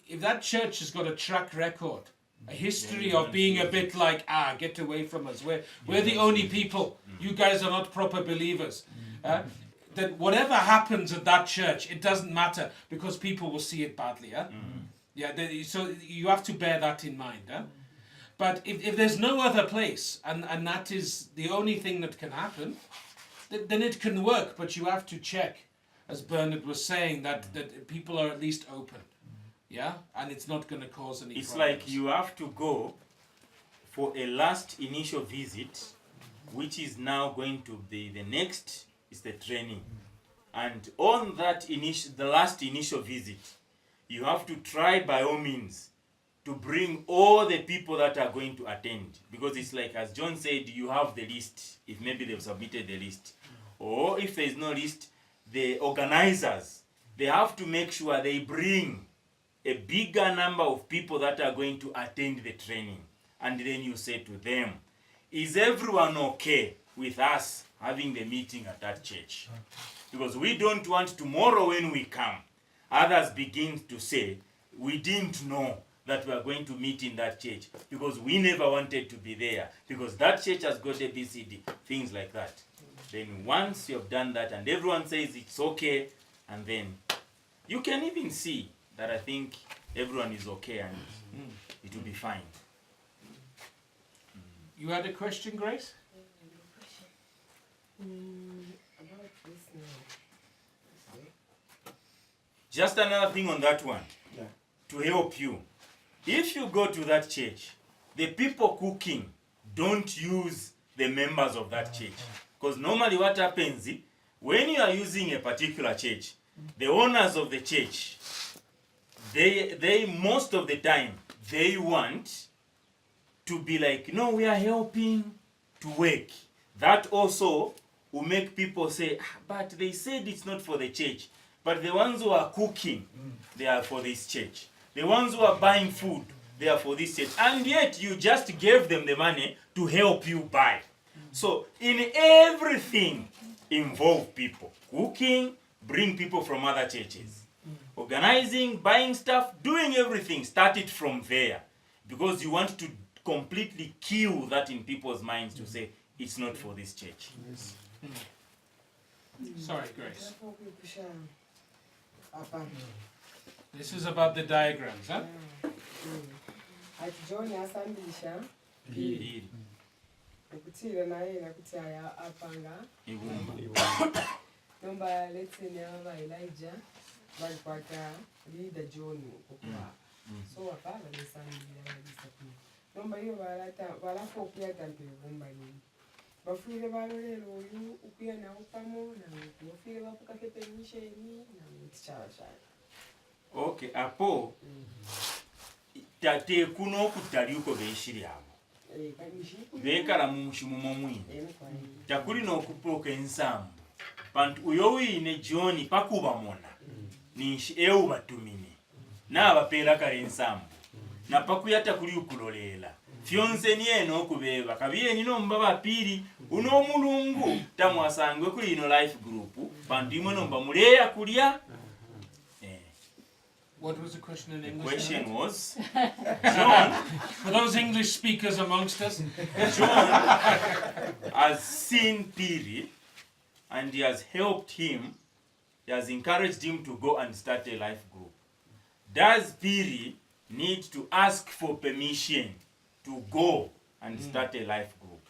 If that church has got a track record, a history of being a bit like, get away from us, we're the only people, you guys are not proper believers, then whatever happens at that church, it doesn't matter because people will see it badly. So you have to bear that in mind. But if there's no other place, and that is the only thing that can happen, then it can work, but you have to check, as Bernard was saying, that people are at least open. Yeah, and it's not going to cause any It's problems. like you have to go for a last initial visit, which is now going to be the next is the training. And on that the last initial visit, you have to try by all means to bring all the people that are going to attend. Because it's like, as John said, you have the list, if maybe they've submitted the list. Or if there is no list, the organizers, they have to make sure they bring a bigger number of people that are going to attend the training. And then you say to them, is everyone okay with us having the meeting at that church? Because we don't want tomorrow when we come, others begin to say, we didn't know that we are going to meet in that church because we never wanted to be there because that church has got ABCD, things like that. Then once you have done that and everyone says it's okay, and then you can even see that I think everyone is okay and it will be fine. You had a question, Grace? About this now. Just another thing on that one, to help you. If you go to that church, the people cooking don't use the members of that church. Because normally what happens, when you are using a particular church, the owners of the church, they most of the time, they want to be like, no, we are helping to work. That also will make people say, "Ah, but they said it's not for the church." But the ones who are cooking, they are for this church. The ones who are buying food, they are for this church. And yet you just gave them the money to help you buy. So in everything, involve people. Cooking, bring people from other churches. Organizing, buying stuff, doing everything, start it from there. Because you want to completely kill that in people's minds to say, it's not for this church. Sorry, Grace. Kukusha apa. This is about the diagrams, huh? Ati John asambisha Pili. ukutira naye nakuti aya apanga. Nomba let's say aba Elijah balipata leader John okwa. So apa balisambira balisapina. Nomba hiyo balafo kuyata mpibumba ni. Bafire balolero oyu ukuya nawo pamo na bafire bapukake permission na mtichasha. Okay, apo tate kuno kutali uko beishiri abo. Bekala mushimumo mwini. Takuli no kuproka ensambu. Pantu uyowi ne John pakuba mona. Nishi eu batumine. Na abapera kale ensambu. Na pakuyata kuli ukulolela. Fyonse niye no kubeba. Kabiye nino mbaba piri. Uno mulungu. Tamu asangwe kuli ino life group. Pantu imo nomba muleya kulia. What was the question in English? The question was, John, for those English speakers amongst us, John has seen Piri and he has helped him, he has encouraged him to go and start a life group. Does Piri need to ask for permission to go and start a life group?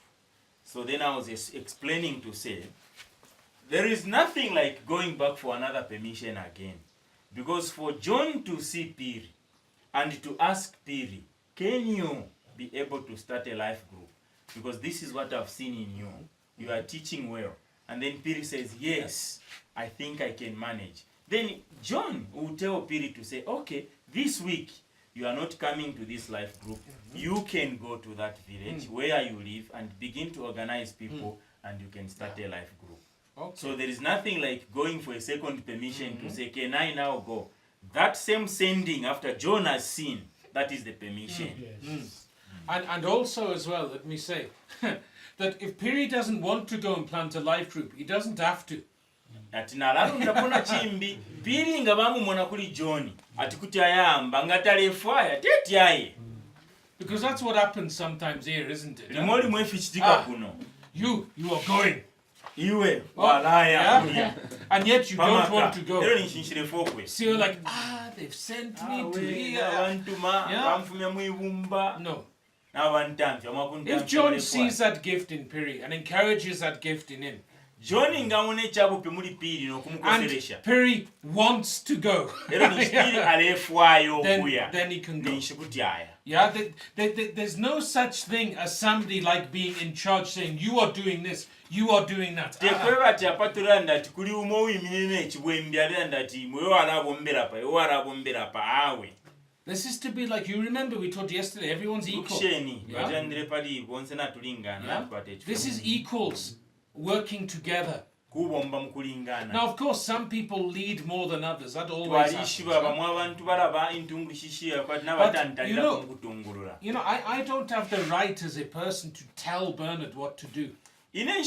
So then I was explaining to say, there is nothing like going back for another permission again. Because for John to see Piri and to ask Piri, can you be able to start a life group? Because this is what I've seen in you. You are teaching well. And then Piri says, yes, I think I can manage. Then John will tell Piri to say, okay, this week you are not coming to this life group. You can go to that village where you live and begin to organize people and you can start a life group. okay. So there is nothing like going for a second permission to say, can I now go? That same sending after John has seen, that is the permission. And also as well, let me say, that if Piri doesn't want to go and plant a life group, he doesn't have to. Ati nalalo ndapona chimbi, Piri nga bamu mwana kuli John, ati kuti ayamba, nga talefaya, teti aye. Because that's what happens sometimes here, isn't it? Limoli mwefi chitika kuno. You are going. Iwe, walaya. Yeah. And yet you don't want to go. Ero nishinshire fokwe. So you're like, they've sent me to here. No. If John sees that gift in Piri and encourages that gift in him, and Piri wants to go, then he can go. Yeah, there's no such thing as somebody like being in charge saying, you are doing this, you are doing that. This is to be like, you remember we taught yesterday, everyone's equal. Yeah? This is equals working together. Now, of course, some people lead more than others. That always happens. But I don't have the right as a person to tell Bernard what to do. I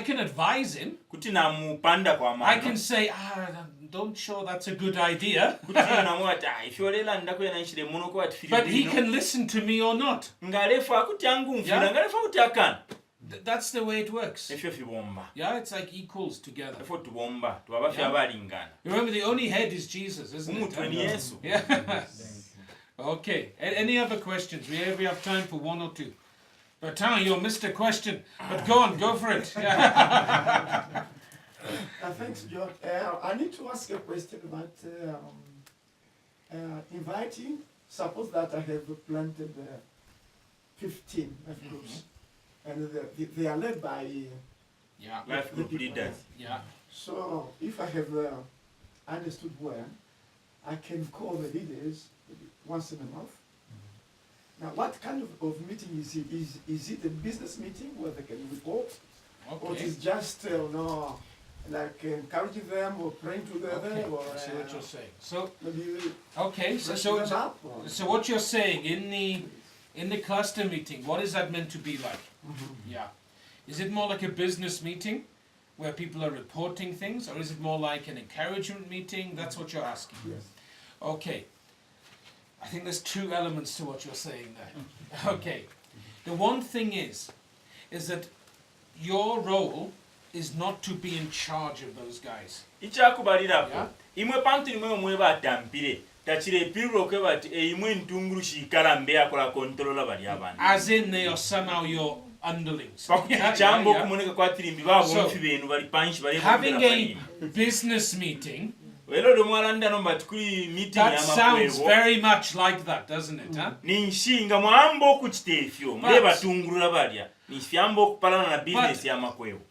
can advise him. I can say, don't sure that's a good idea. But he can listen to me or not. Yeah? That's the way it works. Yeah, it's like equals together. Yeah? Remember, the only head is Jesus, isn't it? Yeah. Okay. Any other questions? We have time for one or two. Bertrand, you're Mr. Question. But go for it. Yeah. Thanks, John. I need to ask a question about inviting. Suppose that I have planted 15 life groups, and they are led by life group leaders. Yeah. So if I have understood well, I can call the leaders once in a month Now, what kind of meeting is it? Is it a business meeting where they can report? Or it is just, like encouraging them or praying together? Okay, Or, I see what you're saying. So, maybe okay, so what you're saying in the cluster meeting, what is that meant to be like? Yeah. Is it more like a business meeting where people are reporting things, or is it more like an encouragement meeting? That's what you're asking. Yes. Okay. I think there's two elements to what you're saying there. Okay. The one thing is that your role is not to be in charge of those guys. Ichakubalirapo. Imwe pantu nimwe mwe batampire. Tachire piro ke bati imwe ntunguru shikala mbe akola controller bali abantu. As in they are somehow your underlings. Chambo kumoneka kwa tirimbi babo mfi benu bali panshi bali. Having a business meeting, that sounds very much like that, doesn't it? Huh? But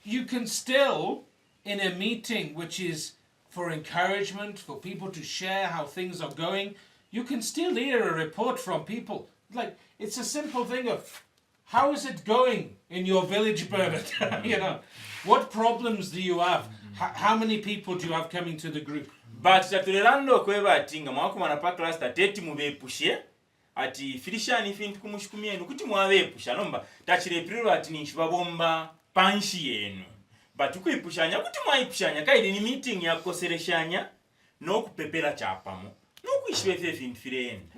you can still, in a meeting which is for encouragement, for people to share how things are going, you can still hear a report from people. Like, it's a simple thing of, how is it going in your village, Bernard? You know, what problems do you have? How many people do you have coming to the group? But tatulelando kweba atinga mwakumana pa class tateti mubepushe ati filishani fintu kumushikumia enu kuti mwabepusha nomba tachire priro ati ninchibabomba panshi yenu batukuipushanya kuti mwaipushanya kaidi ni meeting ya kosereshanya no kupepela chapamo no kuishwefe fintu firenda.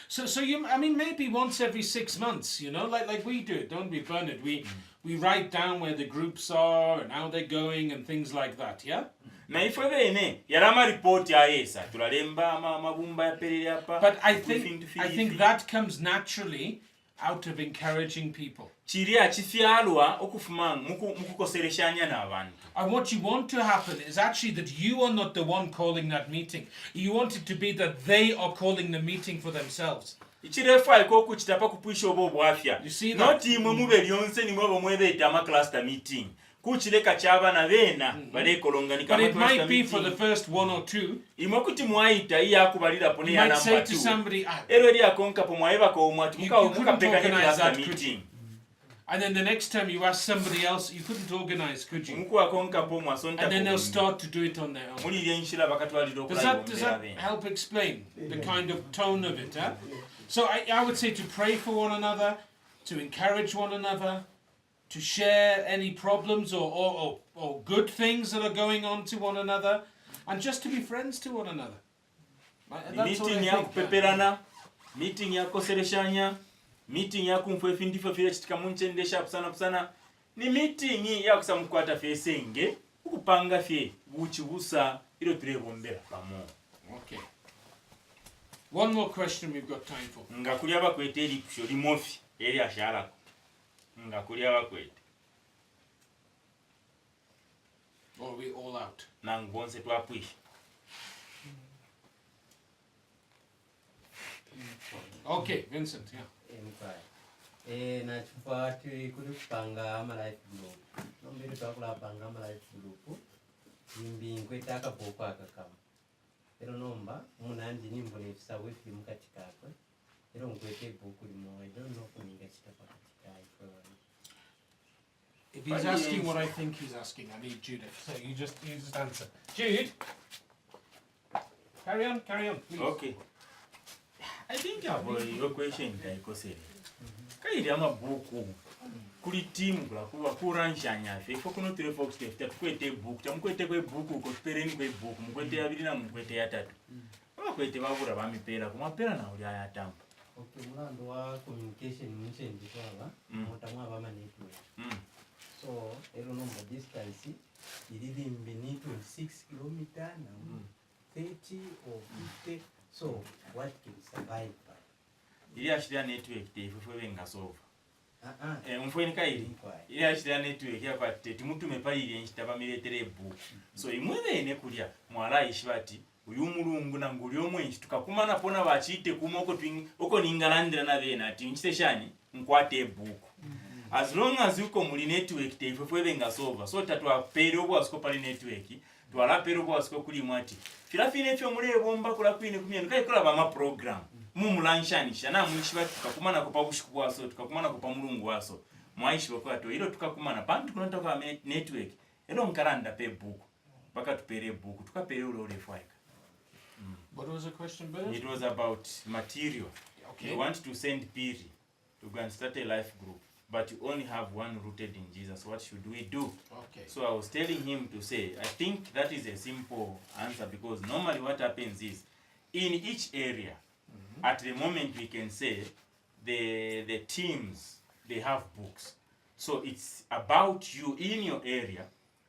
So you, I mean, maybe once every 6 months, you know, like we do it, don't we, Bernard? We write down where the groups are and how they're going and things like that, yeah? Na ifwe bene yarama report ya esa tulalemba mabumba ya perere hapa. But I think that comes naturally out of encouraging people. Chiria chifyalwa okufuma mukukosereshanya n'abantu. And what you want to happen is actually that you are not the one calling that meeting. You want it to be that they are calling the meeting for themselves. You see that? Not imwe mube lyonse nimwe bomwebeta ama cluster meeting. But it might be for the first 1 or 2. You might say to somebody, you couldn't organize that, could you? And then the next time you ask somebody else, you couldn't organize, could you? And then they'll start to do it on their own. Does that help explain the kind of tone of it? Huh? So I would say to pray for one another, to encourage one another, to share any problems or good things that are going on to one another, and just to be friends to one another. Meeting ya kupeperana, meeting ya kosereshanya, meeting ya kumfwe findifo file chitika munchendesha pusana ni meeting ya kusamukwata fesenge ukupanga fye buchibusa ilo tulebombera pamo. Okay. One more question we've got time for. Ngakulia bakwete eri kusho limofi eri ashalako. Ngakulia bakwete. Or are we all out? Nangbonse twapwisha. Okay, Vincent, yeah. Na chupa kuri kupanga ama life group. Nombele twakula panga ama life group. Imbi nkwetaka pokwa akakama. Ero nomba munandi nimbo nefisa wefi mukatikakwe. Ero nkwete boku limo. I don't know kuninga chitapa katika ifwe. If he's asking what I think he's asking, I need Judith. So you just answer. Jude, carry on, please. Okay. I think your question is kairi amabuku kuli team kula kuranshanya fe fokuno tire fox tefta kwete book tamkwete kwe book ko pereni kwe book mkwete abiri na mkwete ya 3 abakwete babura bamipera kumapera na uli aya tampa. Okay, mulando wa communication muchendi kwaba mutamwa bama network. So ero nomba distance ilili mbini 26 km na 30 or 50. So what can survive? Ili ashira network tefufwe benga solve. Mfweni kairi. Ili ashira network ya kwate timutume palire nchitaba miletere book. So imwebe ene kulya mwala ishibati uyu mulungu na nguli omwenchi tukakumana pona bachite kumoko twing oko ningalandira na bena ati nchiteshani nkwate book. As long as uko muli network tefufwe benga solve. So tatwa pere obwa siko pali network. Twala pere obwa siko kuli mwati. Filafine fyo mule bomba kula kwine kumyenu kai kula ba ma program. mumulanshanisha na mwishiba tukakumana kupa bushiku waso tukakumana kupa mulungu waso mwaishi bakwato ilo tukakumana pantu kunatoka network elo nkaranda pe buku baka tupere buku tukapere ulo refaika. What was the question, Ben? It was about material. Okay. You want to send Piri to go and start a life group, but you only have one rooted in Jesus. What should we do? Okay. So I was telling him to say, I think that is a simple answer, because normally what happens is, in each area, at the moment we can say, the teams, they have books. So it's about you in your area.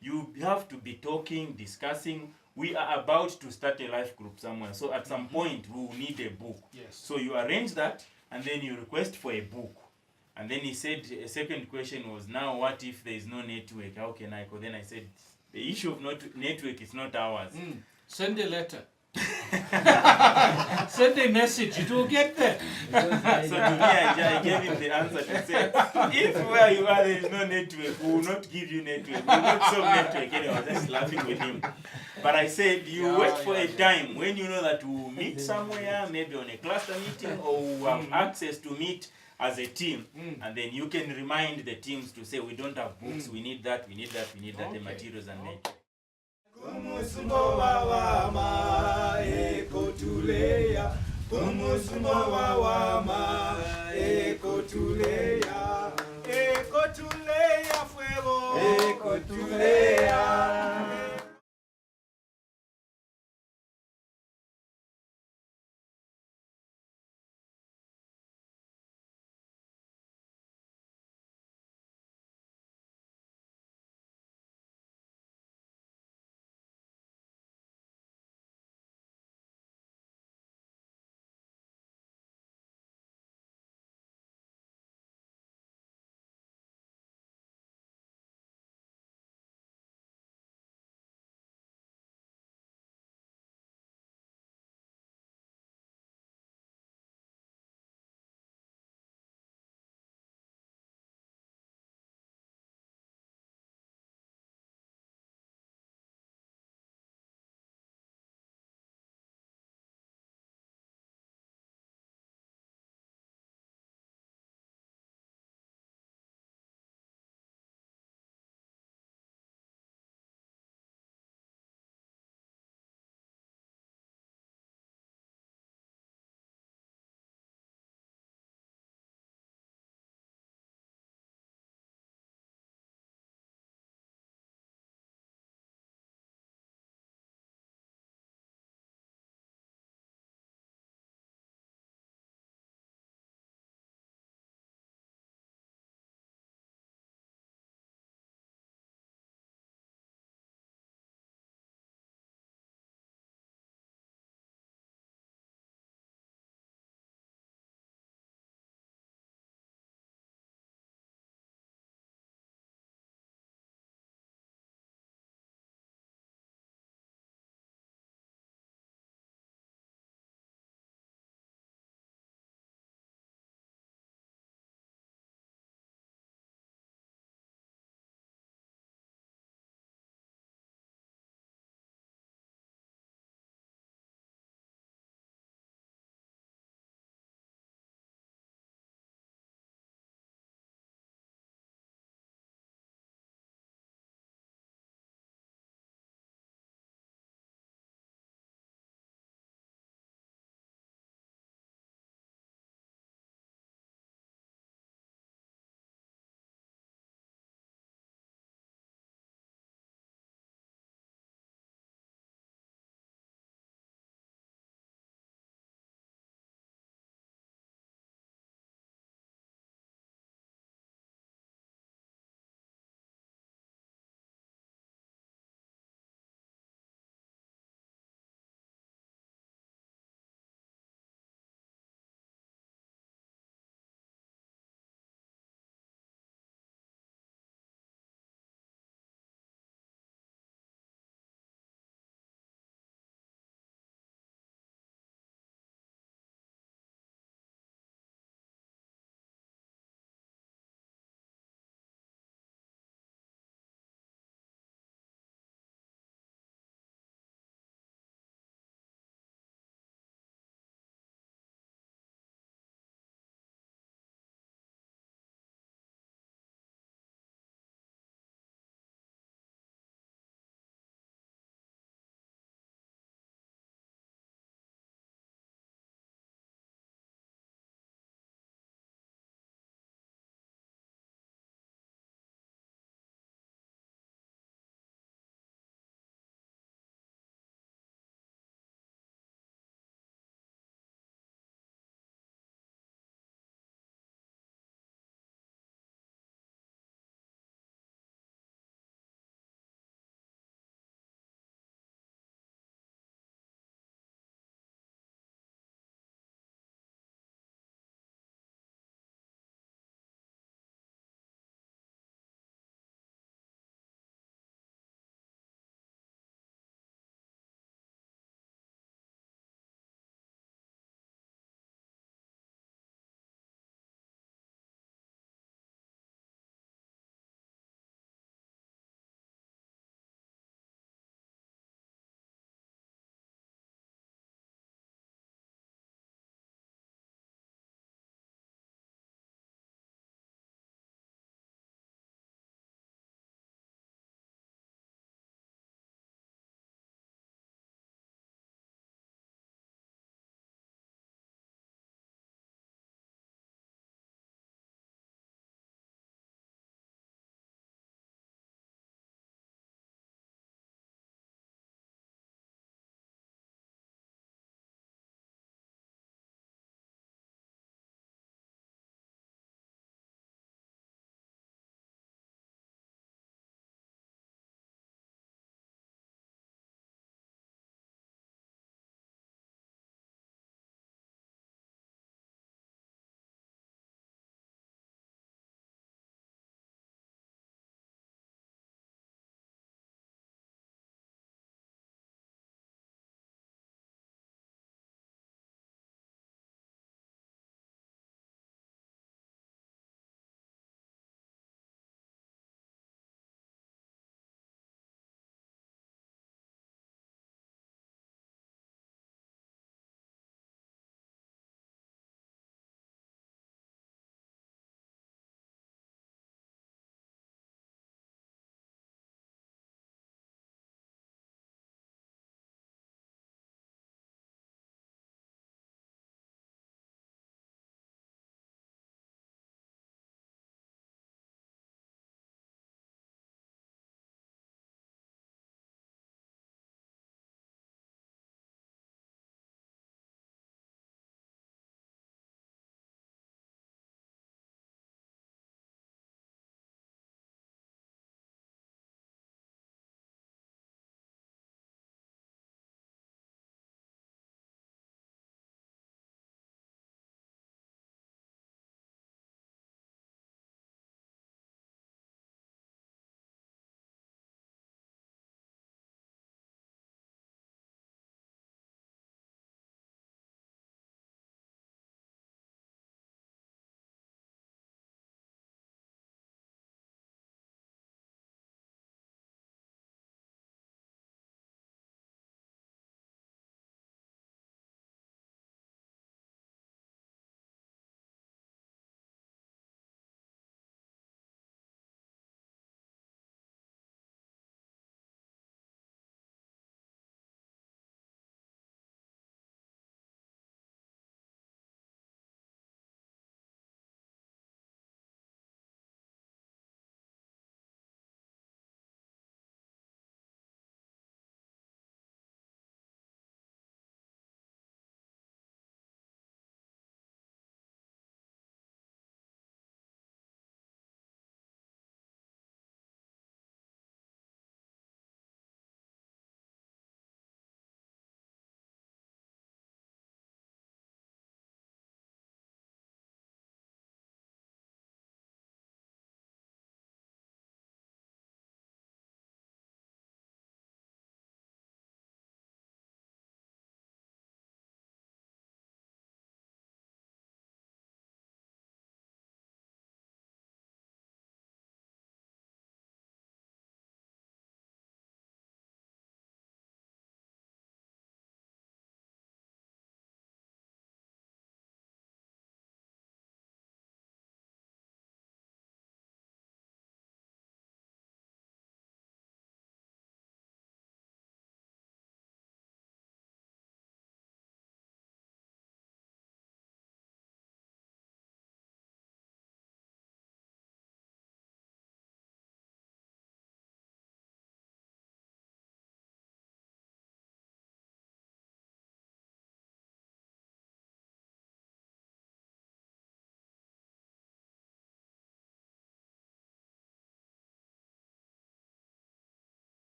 You have to be talking, discussing. We are about to start a life group somewhere. So at some point, we will need a book. Yes. So you arrange that, and then you request for a book. And then he said, a second question was, now what if there is no network? How can I go? Then I said, the issue of network is not ours. Send a letter. Send a message, it will get there. So to me, I gave him the answer to say, if where you are there is no network, we will not give you network. We will not solve network. Anyway, I was just laughing with him. But I said, you wait for a time when you know that we will meet somewhere, maybe on a cluster meeting, or we have access to meet as a team, and then you can remind the teams to say, we don't have books, we need that, we need that, we need that, the materials and network. Kumusumo wawama ekotuleya, kumusumo wawama ekotuleya, ekotuleya fuego, ekotuleya.